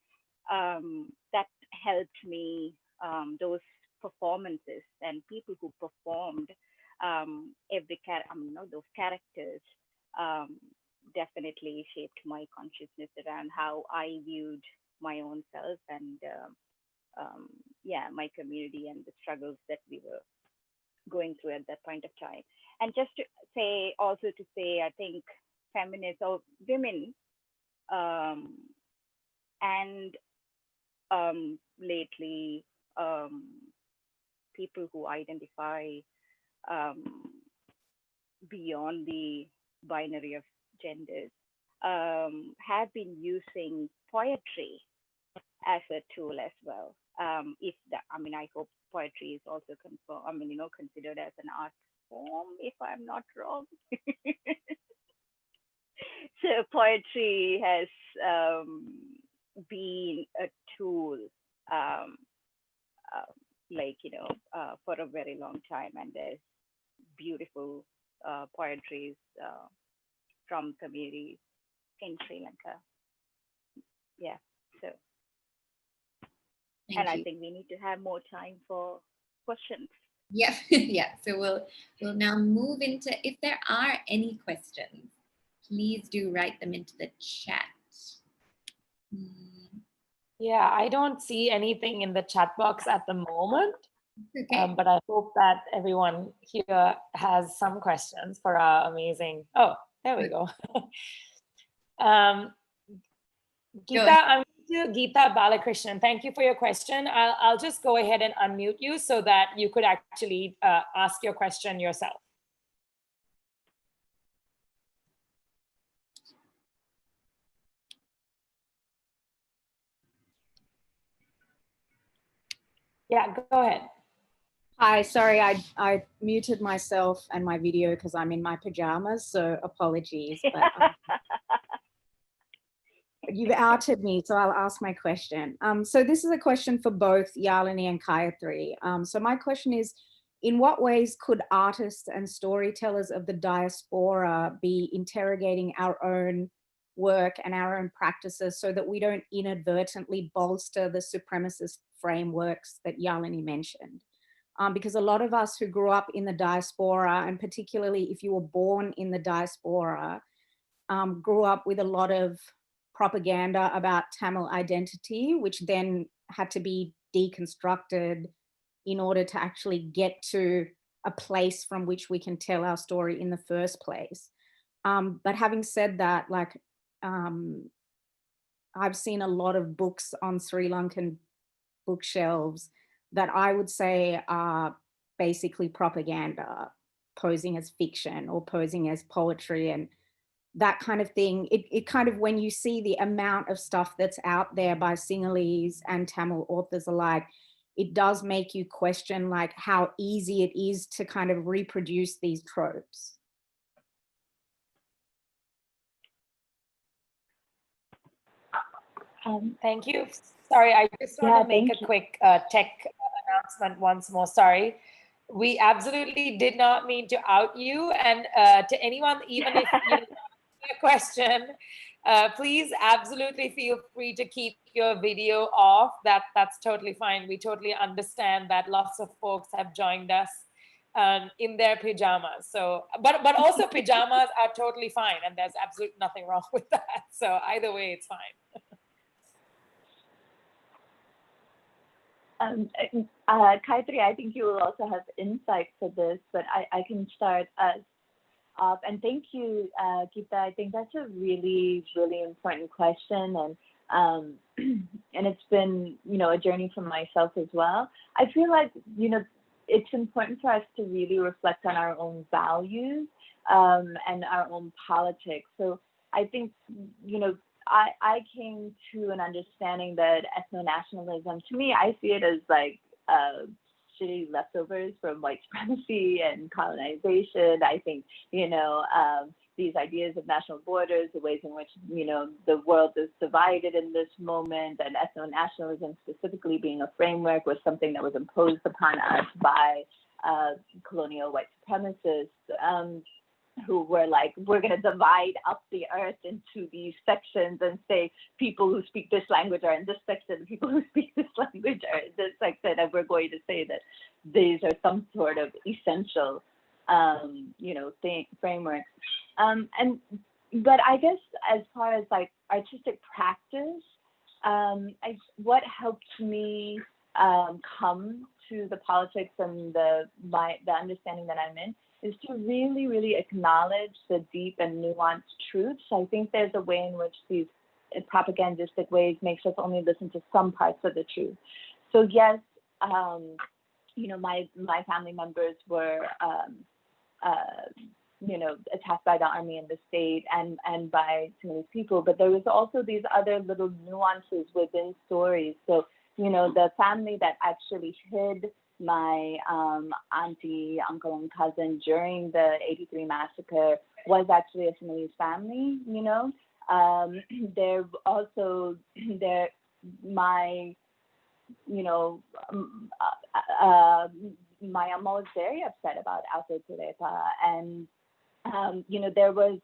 That helped me, those performances and people who performed, those characters um, definitely shaped my consciousness around how I viewed my own self and yeah, my community and the struggles that we were going through at that point of time. And just to say, also to say, I think feminists or women, um, and lately people who identify um, beyond the binary of genders have been using poetry as a tool as well. If that, I mean, I hope poetry is also considered as an art form, if I'm not wrong. So poetry has been a tool, um, for a very long time, and there's beautiful poetries from communities in Sri Lanka. Yeah. So, Thank and I you. think we need to have more time for questions. Yeah, yeah. So we'll now move into, if there are any questions, please do write them into the chat. Yeah, I don't see anything in the chat box at the moment. Okay. But I hope that everyone here has some questions for our amazing, oh, there we go. Geeta, I'm to Geeta Balakrishnan. Thank you for your question. I'll just go ahead and unmute you so that you could actually ask your question yourself. Yeah, go ahead. Hi, sorry, I muted myself and my video because I'm in my pajamas, so apologies. But you've outed me, so I'll ask my question. So this is a question for both Yalini and Cayathri. So my question is, in what ways could artists and storytellers of the diaspora be interrogating our own work and our own practices so that we don't inadvertently bolster the supremacist frameworks that Yalini mentioned? Because a lot of us who grew up in the diaspora, and particularly if you were born in the diaspora, grew up with a lot of propaganda about Tamil identity, which then had to be deconstructed in order to actually get to a place from which we can tell our story in the first place. But having said that, I've seen a lot of books on Sri Lankan bookshelves that I would say are basically propaganda, posing as fiction or posing as poetry and that kind of thing. It kind of, when you see the amount of stuff that's out there by Sinhalese and Tamil authors alike, it does make you question how easy it is to kind of reproduce these tropes. Thank you. Sorry, I just want to make a quick tech announcement once more. Sorry. We absolutely did not mean to out you. And to anyone, even if you have a question, Please absolutely feel free to keep your video off. That's totally fine. We totally understand that lots of folks have joined us in their pajamas. So, but also pajamas are totally fine, and there's absolutely nothing wrong with that. So either way, it's fine. Cayathri, I think you will also have insight for this, but I can start us off. And thank you, Geeta. I think that's a really, really important question, and and it's been, you know, a journey for myself as well. I feel like, you know, it's important for us to really reflect on our own values and our own politics. So I think, you know, I came to an understanding that ethno-nationalism, to me, I see it as like shitty leftovers from white supremacy and colonization. I think, you know, these ideas of national borders, the ways in which, you know, the world is divided in this moment, and ethno-nationalism specifically being a framework was something that was imposed upon us by colonial white supremacists. Who were like, we're going to divide up the earth into these sections and say people who speak this language are in this section, people who speak this language are in this section, and we're going to say that these are some sort of essential, you know, frameworks. But I guess as far as like artistic practice, what helped me come to the politics and the understanding that I'm in is to really, really acknowledge the deep and nuanced truths. I think there's a way in which these propagandistic ways makes us only listen to some parts of the truth. So yes, you know, my family members were, you know, attacked by the army and the state and by Chinese people, but there was also these other little nuances within stories. So, you know, the family that actually hid my auntie, uncle, and cousin during the '83 massacre was actually a Sinhalese family, you know. They're also, my, you know, my mom was very upset about Alfred Tureta, and you know, there was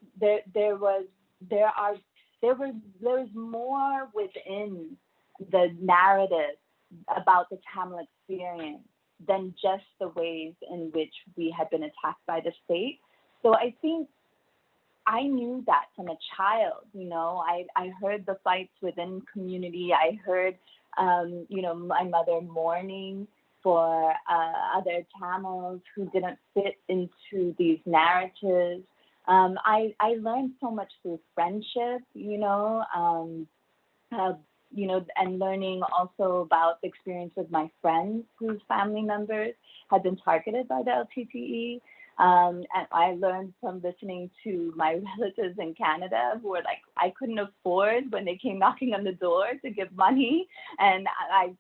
more within the narrative about the Tamil experience than just the ways in which we had been attacked by the state. So I think I knew that from a child, you know. I heard the fights within community. I heard, you know, my mother mourning for other Tamils who didn't fit into these narratives. I learned so much through friendship, you know, and learning also about the experience of my friends whose family members had been targeted by the LTTE. And I learned from listening to my relatives in Canada who were like, I couldn't afford when they came knocking on the door to give money, and I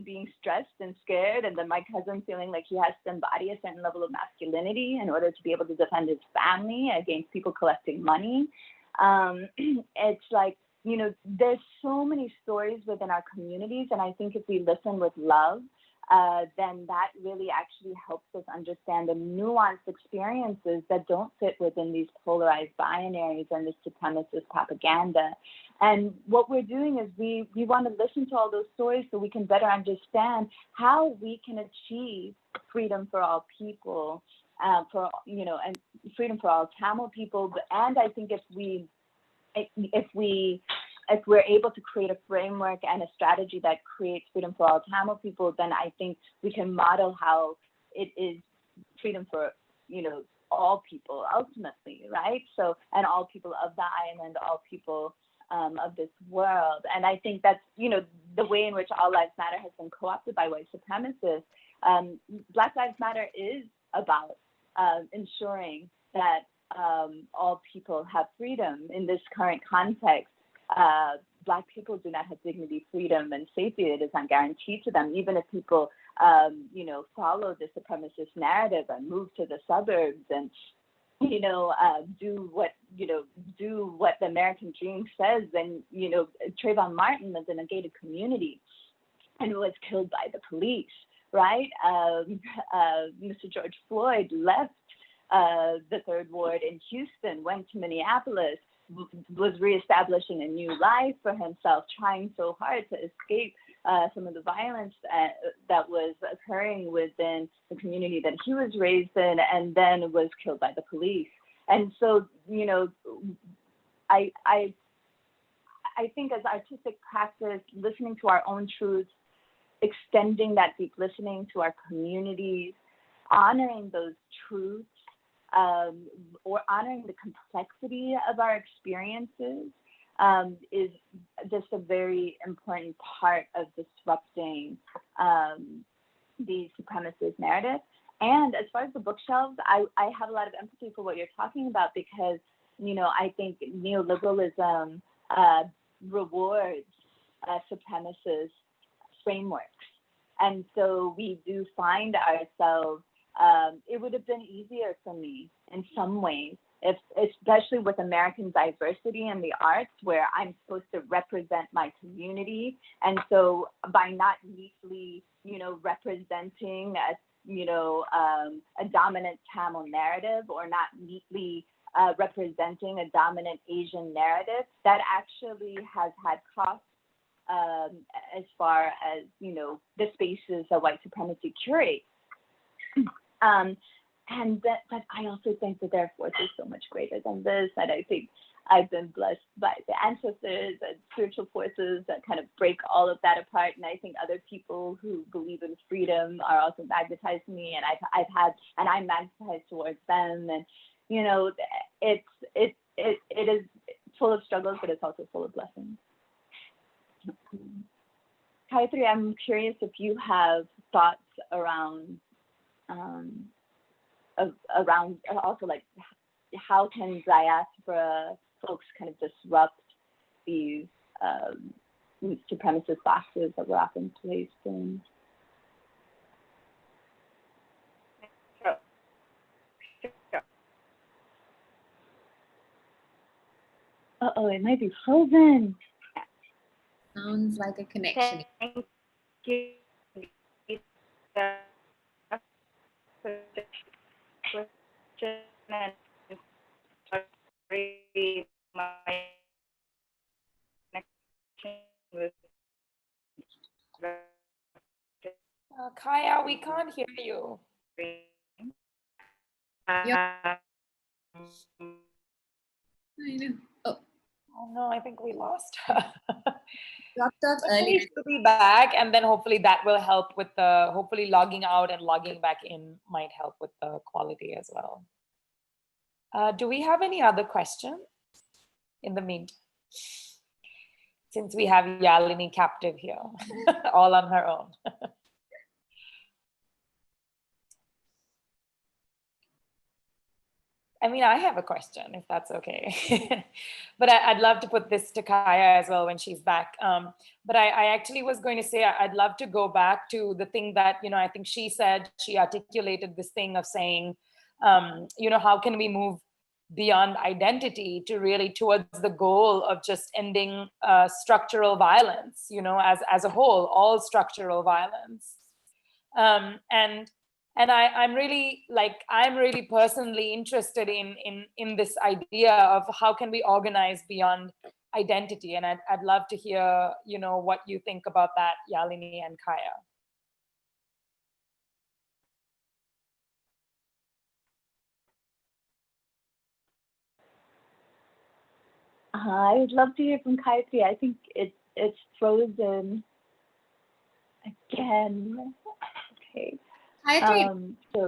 being stressed and scared, and then my cousin feeling like he has to embody a certain level of masculinity in order to be able to defend his family against people collecting money. It's like, you know, there's so many stories within our communities, and I think if we listen with love, then that really actually helps us understand the nuanced experiences that don't fit within these polarized binaries and this supremacist propaganda. And what we're doing is we want to listen to all those stories so we can better understand how we can achieve freedom for all people, for, you know, and freedom for all Tamil people. And I think if we're able to create a framework and a strategy that creates freedom for all Tamil people, then I think we can model how it is freedom for, you know, all people ultimately, right? So, and all people of the island, all people of this world. And I think that's, you know, the way in which All Lives Matter has been co-opted by white supremacists. Black Lives Matter is about ensuring that all people have freedom in this current context. Black people do not have dignity, freedom, and safety. It is not guaranteed to them, even if people, you know, follow the supremacist narrative and move to the suburbs and, you know, do what the American dream says. And, you know, Trayvon Martin was in a gated community and was killed by the police, right? Mr. George Floyd left the Third Ward in Houston, went to Minneapolis, was reestablishing a new life for himself, trying so hard to escape some of the violence that was occurring within the community that he was raised in, and then was killed by the police. And so, you know, I think as artistic practice, listening to our own truths, extending that deep listening to our communities, honoring those truths, or honoring the complexity of our experiences is just a very important part of disrupting the supremacist narrative. And as far as the bookshelves, I have a lot of empathy for what you're talking about, because, you know, I think neoliberalism rewards supremacist frameworks. And so we do find ourselves, it would have been easier for me in some ways, if, especially with American diversity in the arts, where I'm supposed to represent my community. And so by not neatly, you know, representing a, you know, a dominant Tamil narrative, or not neatly representing a dominant Asian narrative, that actually has had costs as far as, you know, the spaces that white supremacy curates. But I also think that their force is so much greater than this, and I think I've been blessed by the ancestors and spiritual forces that kind of break all of that apart. And I think other people who believe in freedom are also magnetized to me, and I'm magnetized towards them. And, you know, it is full of struggles, but it's also full of blessings. Cayathri, I'm curious if you have thoughts around also, like, how can diaspora folks kind of disrupt these supremacist boxes that we're often placed in? Uh-oh, it might be frozen. Sounds like a connection. Thank you. Kaya, we can't hear you. I know. Oh no, I think we lost her. Dropped off Hopefully earlier. she'll be back, and then hopefully that will help with the, hopefully logging out and logging back in might help with the quality as well. Do we have any other questions in the meantime? Since we have Yalini captive here, all on her own. I mean, I have a question, if that's okay. But I'd love to put this to Kaya as well when she's back. But I actually was going to say, I'd love to go back to the thing that, you know, I think she said, she articulated this thing of saying, you know, how can we move beyond identity to really towards the goal of just ending structural violence, you know, as a whole, all structural violence. And I'm really personally interested in this idea of how can we organize beyond identity. And I'd love to hear, you know, what you think about that, Yalini and Kaya. I'd love to hear from Cayathri. I think it's frozen again. Okay. Cayathri, So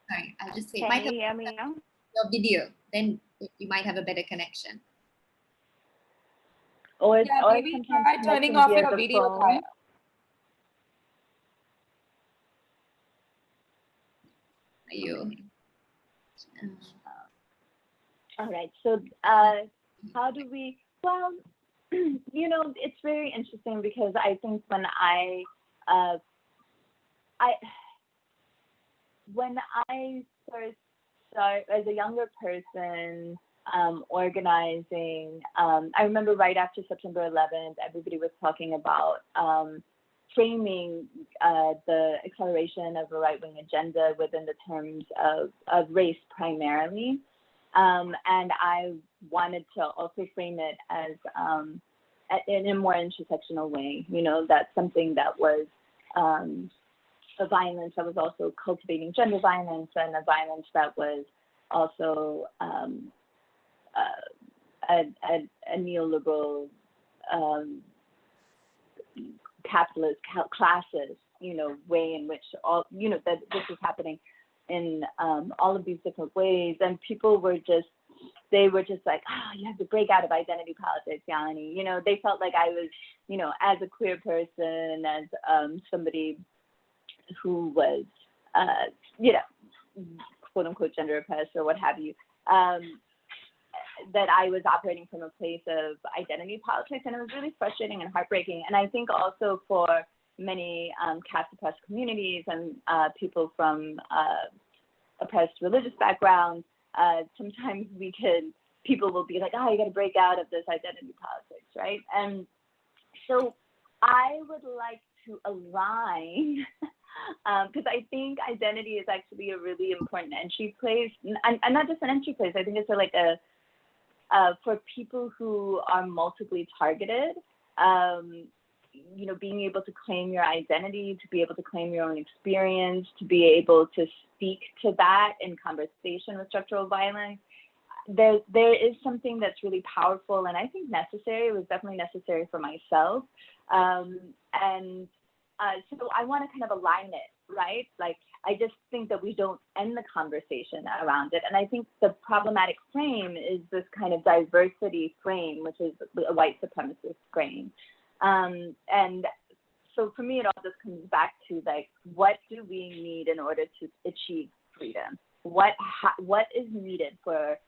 sorry, I'll just say, Can might you have hear me now? your video, then you might have a better connection. or Yeah, or maybe sometimes try turning connecting off via your the video, phone. Kaya. Are you? All right. So how do we? Well, you know, it's very interesting because I think when I first start as a younger person organizing, I remember right after September 11th, everybody was talking about framing the acceleration of a right-wing agenda within the terms of race primarily. And I wanted to also frame it as in a more intersectional way, that's something that was a violence that was also cultivating gender violence, and a violence that was also a neoliberal capitalist classist, way in which all, that this is happening in all of these different ways. And people were just, like, oh, you have to break out of identity politics, Yalini. They felt like I was, as a queer person, as somebody who was, quote unquote gender oppressed or what have you, that I was operating from a place of identity politics. And it was really frustrating and heartbreaking. And I think also for many caste oppressed communities and people from oppressed religious backgrounds, sometimes people will be like, oh, you got to break out of this identity politics, right? And so I would like to align, because I think identity is actually a really important entry place, and not just an entry place. I think it's like for people who are multiply targeted, being able to claim your identity, to be able to claim your own experience, to be able to speak to that in conversation with structural violence. There is something that's really powerful and I think necessary. It was definitely necessary for myself. So I want to kind of align it, right? Like, I just think that we don't end the conversation around it. And I think the problematic frame is this kind of diversity frame, which is a white supremacist frame. And so for me, it all just comes back to, like, what do we need in order to achieve freedom? What is needed for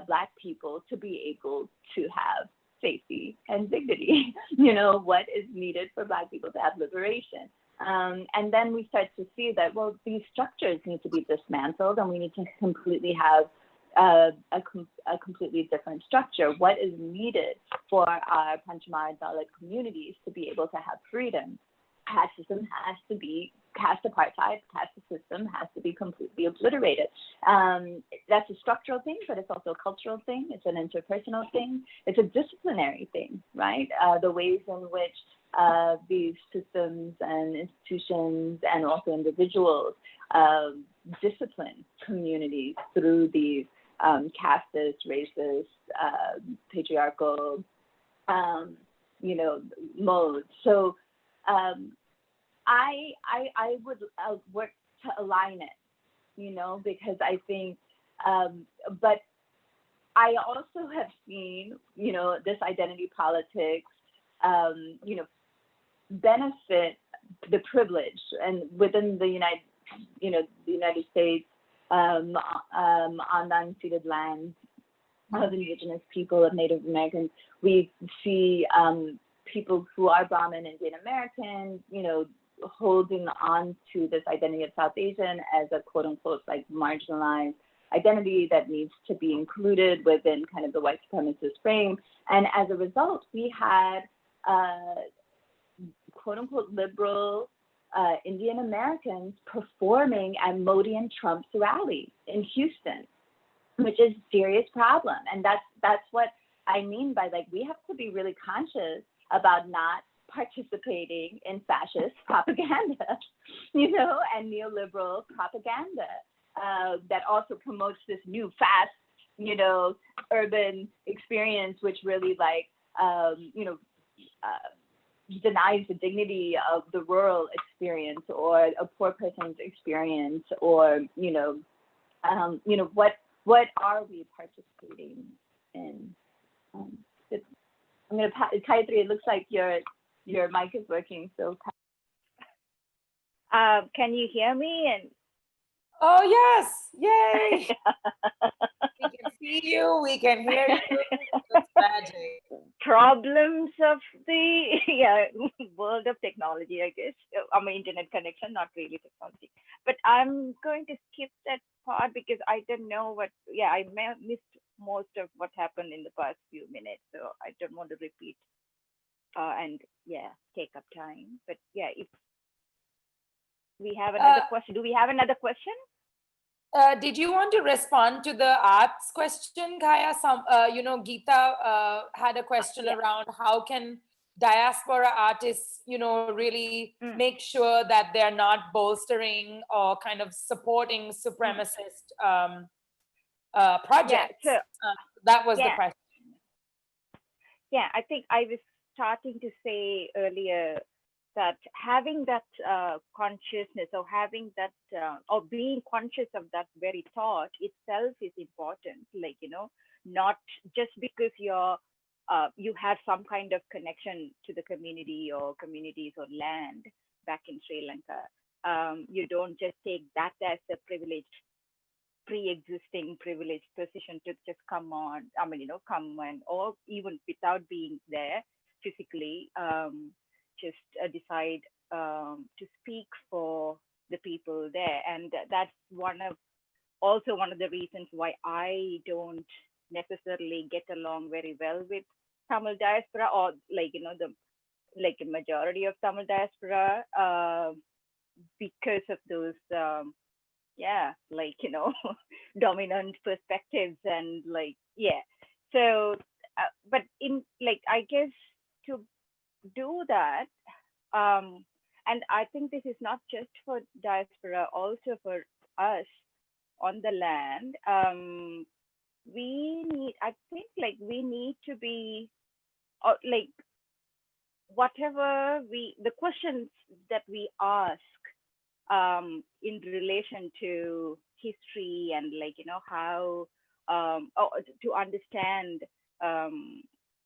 Black people to be able to have safety and dignity? What is needed for Black people to have liberation? And then we start to see that, well, these structures need to be dismantled, and we need to completely have a completely different structure. What is needed for our Panchama Dalit communities to be able to have freedom? Caste system has to be, caste apartheid, caste system has to be completely obliterated. That's a structural thing, but it's also a cultural thing. It's an interpersonal thing. It's a disciplinary thing, right? The ways in which these systems and institutions and also individuals discipline communities through these casteist, racist, patriarchal, modes. So I would work to align it, because I think, but I also have seen, this identity politics, benefit the privileged, and within the United States, on the unceded lands of indigenous people, of Native Americans, we see people who are Brahmin, Indian American, holding on to this identity of South Asian as a quote unquote like marginalized identity that needs to be included within kind of the white supremacist frame. And as a result, we had quote unquote liberal Indian Americans performing at Modi and Trump's rally in Houston, which is a serious problem. And that's what I mean by, like, we have to be really conscious about not participating in fascist propaganda, and neoliberal propaganda that also promotes this new fast, urban experience, which really denies the dignity of the rural experience or a poor person's experience, or what are we participating in? I'm gonna Cayathri, it looks like your mic is working, so can you hear me? And Oh, yes. Yay. We can see you. We can hear you. It's magic. Problems of the world of technology, I guess. Internet connection, not really technology. But I'm going to skip that part because I don't know I missed most of what happened in the past few minutes. So I don't want to repeat and take up time. But if we have another question. Do we have another question? Did you want to respond to the arts question, Kaya? Geeta had a question around how can diaspora artists, really Mm. make sure that they're not bolstering or kind of supporting supremacist projects. So That was the yeah, question. I think I was starting to say earlier that having that consciousness, or having that or being conscious of that very thought itself is important. Like, not just because you have some kind of connection to the community or communities or land back in Sri Lanka, you don't just take that as a pre-existing privileged position to just come on. Come and, or even without being there physically, just decide to speak for the people there. And that's also one of the reasons why I don't necessarily get along very well with Tamil diaspora, or the a majority of Tamil diaspora, because of those dominant perspectives. And so but in, I guess, to do that, and I think this is not just for diaspora, also for us on the land, we need to be, whatever the questions that we ask in relation to history, and how to understand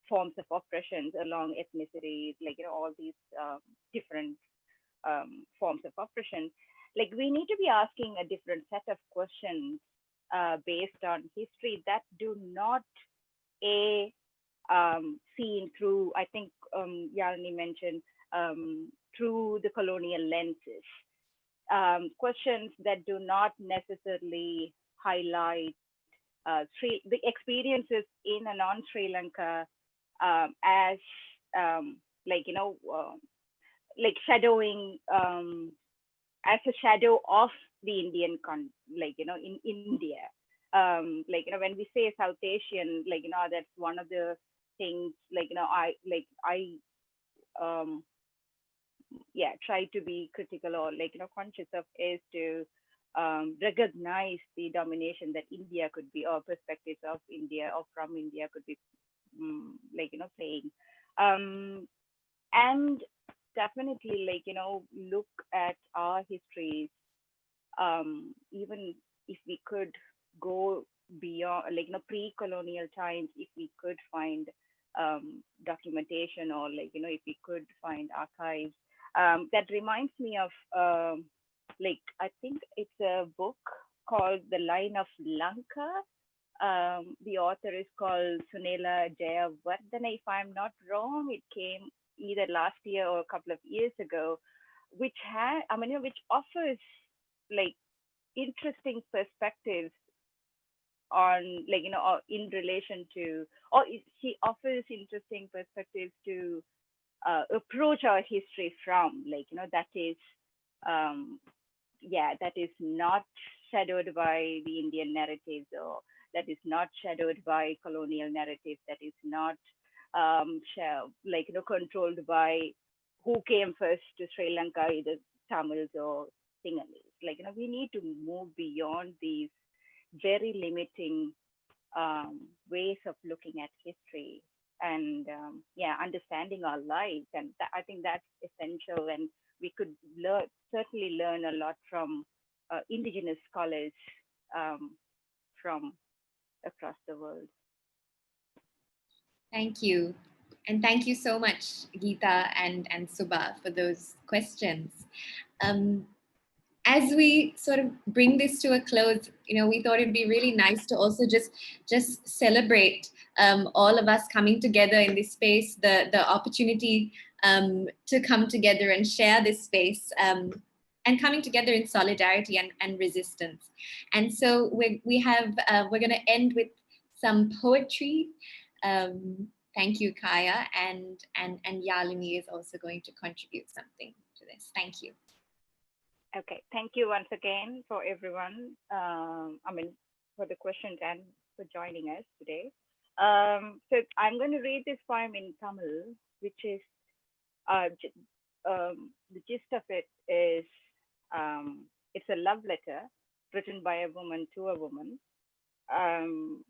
forms of oppressions along ethnicities, all these different forms of oppression. We need to be asking a different set of questions based on history that do not seen through, I think Yalini mentioned, through the colonial lenses. Questions that do not necessarily highlight the experiences in a non-Sri Lanka as shadowing, as a shadow of the Indian in India. When we say South Asian, that's one of the things, I try to be critical, or conscious of, is to recognize the domination that India could be, or perspectives of India or from India could be playing, and definitely look at our histories, even if we could go beyond, pre-colonial times, if we could find documentation, or if we could find archives. That reminds me of I think it's a book called The Line of Lanka. The author is called Sunela Jayawardena, if I'm not wrong. It came either last year or a couple of years ago, which which offers interesting perspectives on in relation to, or she offers interesting perspectives to approach our history from, that is that is not shadowed by the Indian narratives, or that is not shadowed by colonial narratives, that is not controlled by who came first to Sri Lanka, either Tamils or Sinhalese. We need to move beyond these very limiting ways of looking at history, and understanding our lives. And I think that's essential, and we could certainly learn a lot from indigenous scholars from across the world. Thank you. And thank you so much, Geeta and Subha, for those questions. As we sort of bring this to a close, we thought it'd be really nice to also just celebrate all of us coming together in this space, the opportunity to come together and share this space, and coming together in solidarity and resistance. And so we're going to end with some poetry. Thank you, Kaya, and Yalini is also going to contribute something to this. Thank you. Okay, thank you once again for everyone. For the questions and for joining us today. So I'm going to read this poem in Tamil, which is the gist of it is it's a love letter written by a woman to a woman um,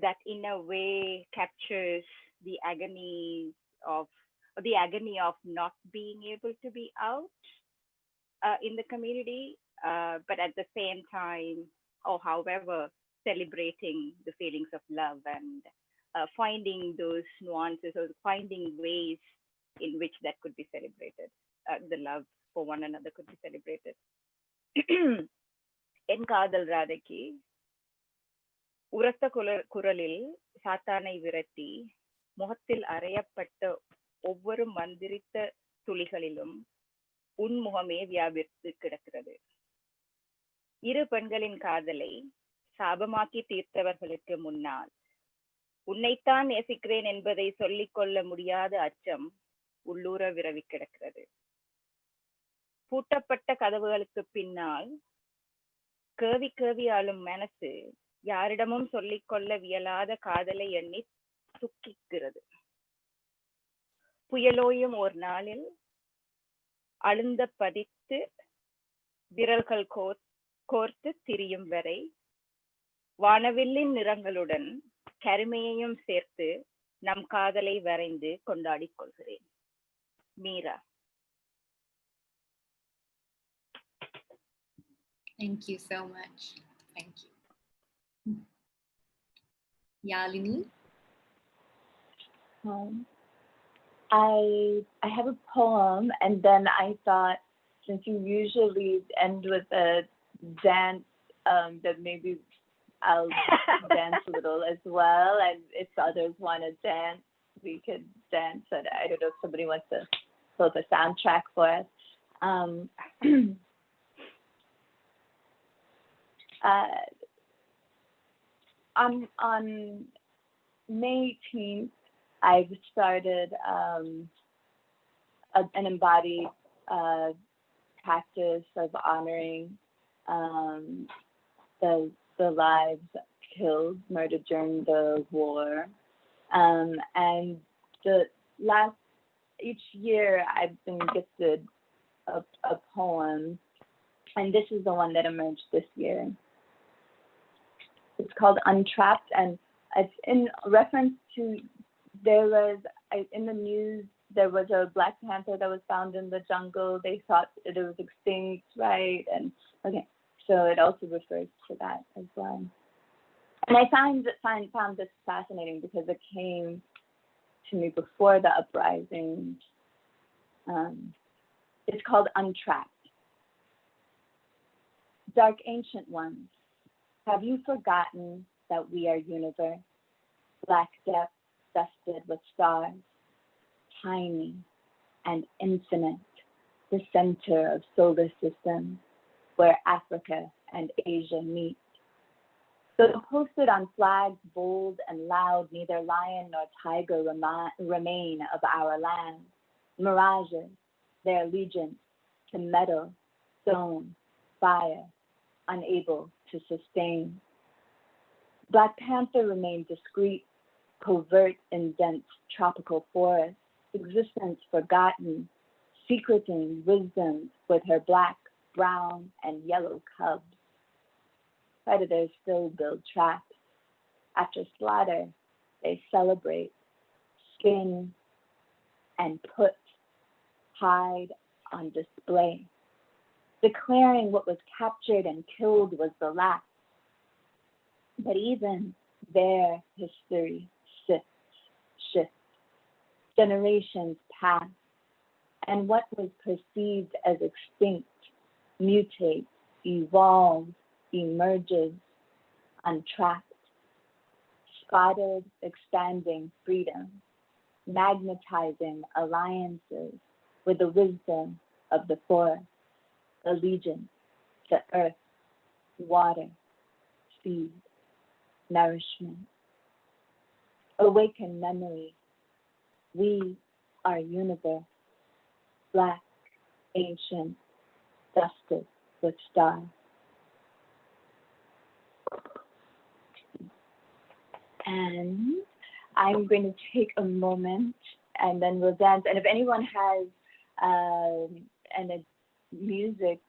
that in a way captures the agony of not being able to be out in the community, but at the same time, or however, celebrating the feelings of love and finding those nuances or finding ways in which that could be celebrated. The love for one another could be celebrated. என் காதல் ராதைக்கு உரத்த குரலில் சாத்தானை விரட்டி முகத்தில் அறையப்பட்ட ஒவ்வொரு மந்திரித்த துளிகளிலும் உன்முகமே வியாபித்து கிடக்கிறது. இரு பெண்களின் காதலை சாபமாக்கி தீர்த்தவர்களுக்கு முன்னால் உன்னைத்தான் நேசிக்கிறேன் என்பதை சொல்லிக் கொள்ள முடியாத அச்சம் உள்ளூர விரவி கிடக்கிறது. பூட்டப்பட்ட கதவுகளுக்கு பின்னால் கேவி கேவி ஆளும் மனசு யாரிடமும் சொல்லிக் கொள்ள வியலாத காதலை எண்ணி துக்கிக்கிறது. புயலோயும் ஒரு நாளில் அழுந்த பதித்து விரல்கள் கோர்த்து திரியும் வரை வானவில்லின் நிறங்களுடன் கருமையையும் சேர்த்து நம் காதலை வரைந்து கொண்டாடிக் கொள்கிறேன். Meera. Thank you so much. Thank you. Yalini? I have a poem, and then I thought, since you usually end with a dance, that maybe I'll dance a little as well, and if others want to dance, we could dance. And I don't know if somebody wants to pull up a soundtrack for us. On May 18th, I've started an embodied practice of honoring the lives killed, murdered during the war. And each year I've been gifted a poem, and this is the one that emerged this year. It's called Untrapped, and it's in reference to, in the news, there was a Black Panther that was found in the jungle. They thought it was extinct, right? And okay, so it also refers to that as well. And I found this fascinating because it came to me before the uprising. It's called Untrapped. Dark ancient ones, have you forgotten that we are universe, black depth dusted with stars, tiny and infinite, the center of solar systems where Africa and Asia meet? So posted on flags bold and loud, neither lion nor tiger remain of our land. Mirages, their allegiance to metal, stone, fire, unable to sustain. Black Panther remained discreet, covert in dense tropical forests, existence forgotten, secreting wisdom with her black, brown, and yellow cubs. Predators still build traps. After slaughter, they celebrate, skin, and put hide on display, declaring what was captured and killed was the last. But even their history shifts. Generations pass, and what was perceived as extinct mutates, evolves, emerges, untrapped, spotted, expanding freedom, magnetizing alliances with the wisdom of the forest, allegiance to earth, water, seed, nourishment. Awaken memory. We are universe, black, ancient, justice with stars. And I'm going to take a moment and then we'll dance. And if anyone has any music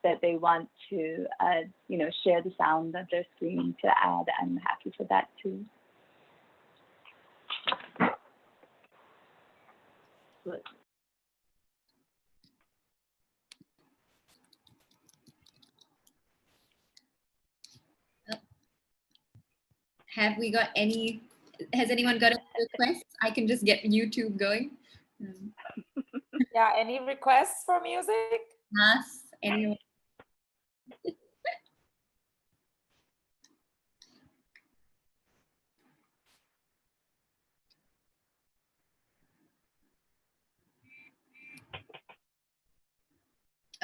that they want to, share the sound of their screen to add, I'm happy for that too. Good. Has anyone got any requests? I can just get YouTube going. Yeah, any requests for music? Us, anyone?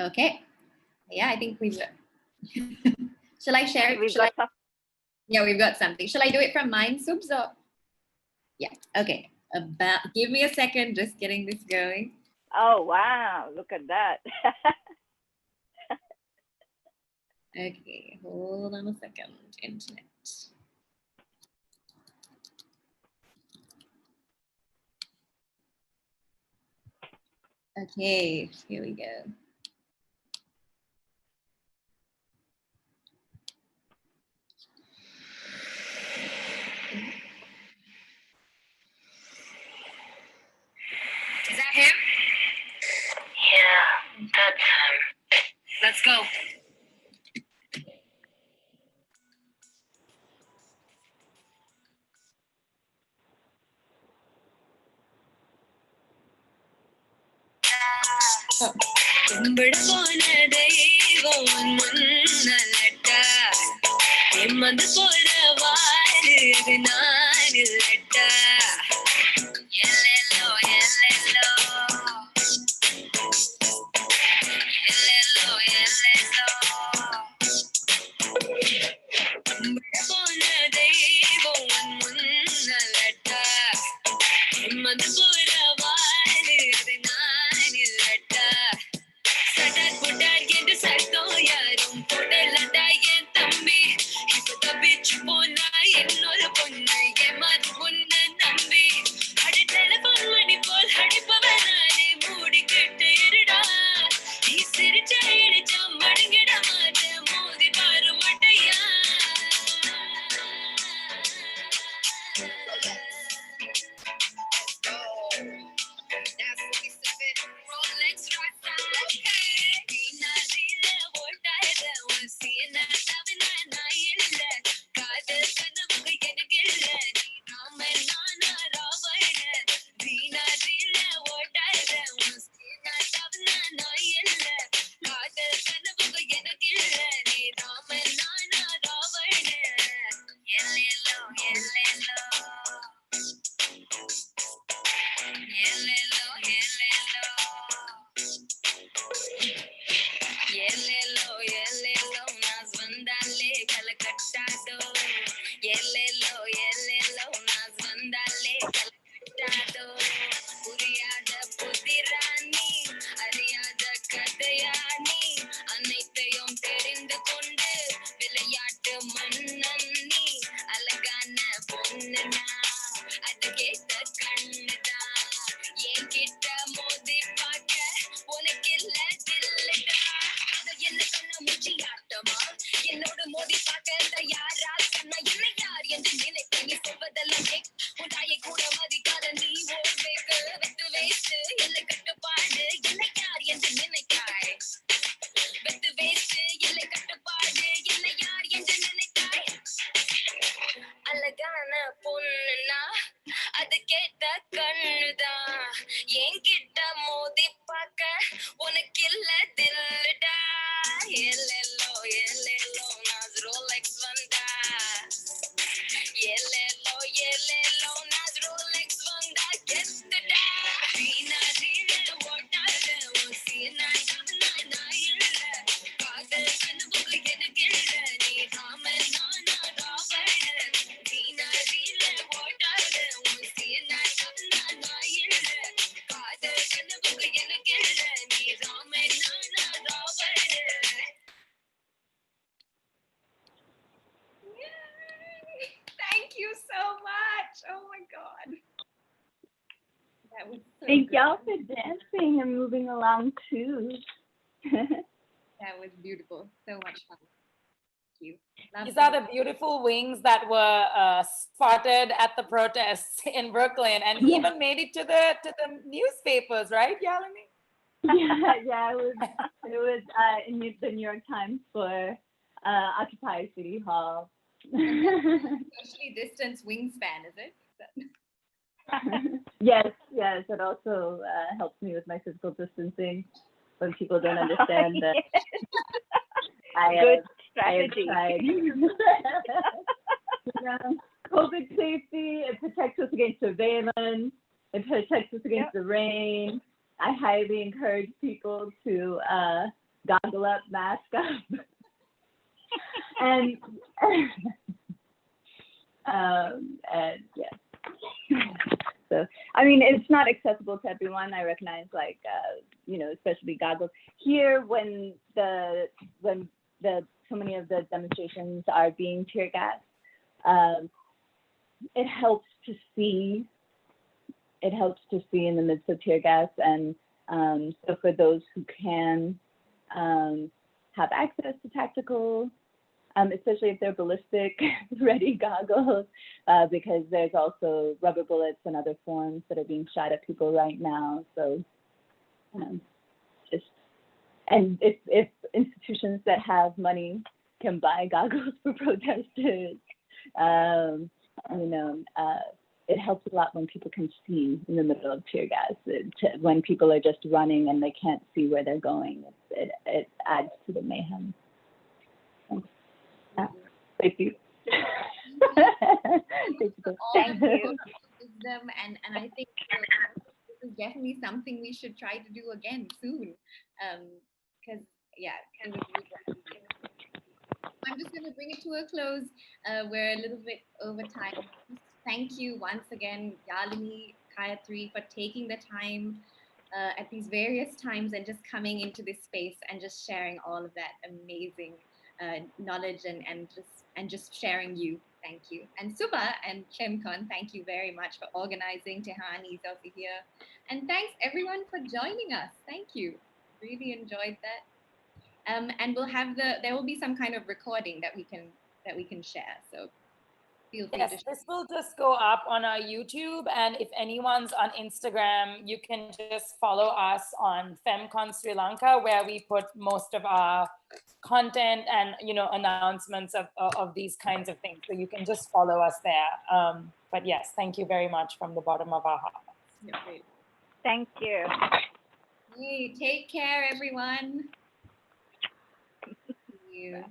Okay. Yeah, I think we've Shall I share? Yeah, we've got something. Shall I do it from mine, Subs? Or? Yeah, okay. Give me a second, just getting this going. Oh, wow. Look at that. Okay, hold on a second, internet. Okay, here we go. Is that him? Yeah, that's him. Let's go. Thank good. y'all for dancing and moving along too. That was beautiful. So much fun. Thank you. These are the beautiful wings that were spotted at the protests in Brooklyn and Yeah. even made it to the newspapers, right, Yalini? Yeah, it was in the New York Times for Occupy City Hall. Socially distanced wingspan, is it? Yes, it also helps me with my physical distancing when people don't understand that. Good I have strategy. tried. COVID safety, it protects us against surveillance, it protects us against the rain. I highly encourage people to goggle up, mask up. and yeah. So, I mean, it's not accessible to everyone. I recognize, like, especially goggles. Here, when so many of the demonstrations are being tear gassed, it helps to see. It helps to see in the midst of tear gas, and so for those who can have access to tactical, especially if they're ballistic ready goggles, because there's also rubber bullets and other forms that are being shot at people right now. So and if institutions that have money can buy goggles for protesters, it helps a lot when people can see in the middle of tear gas. When people are just running and they can't see where they're going, it adds to the mayhem. Thank you. Thank you. Wisdom, and I think this is definitely something we should try to do again soon. Because it was really I'm just going to bring it to a close. We're a little bit over time. Thank you once again, Yalini, Cayathri, for taking the time at these various times and just coming into this space and just sharing all of that amazing knowledge and just sharing you. Thank you. And Suba and FemCon, thank you very much for organizing. Tehani is also here. And thanks everyone for joining us. Thank you. Really enjoyed that. And we'll have there will be some kind of recording that we can share. So feel free to share. This will just go up on our YouTube, and if anyone's on Instagram, you can just follow us on FemCon Sri Lanka, where we put most of our content and announcements of these kinds of things. So you can just follow us there. But yes, thank you very much from the bottom of our hearts. Yeah, great. Thank you. Hey, take care, everyone. See you.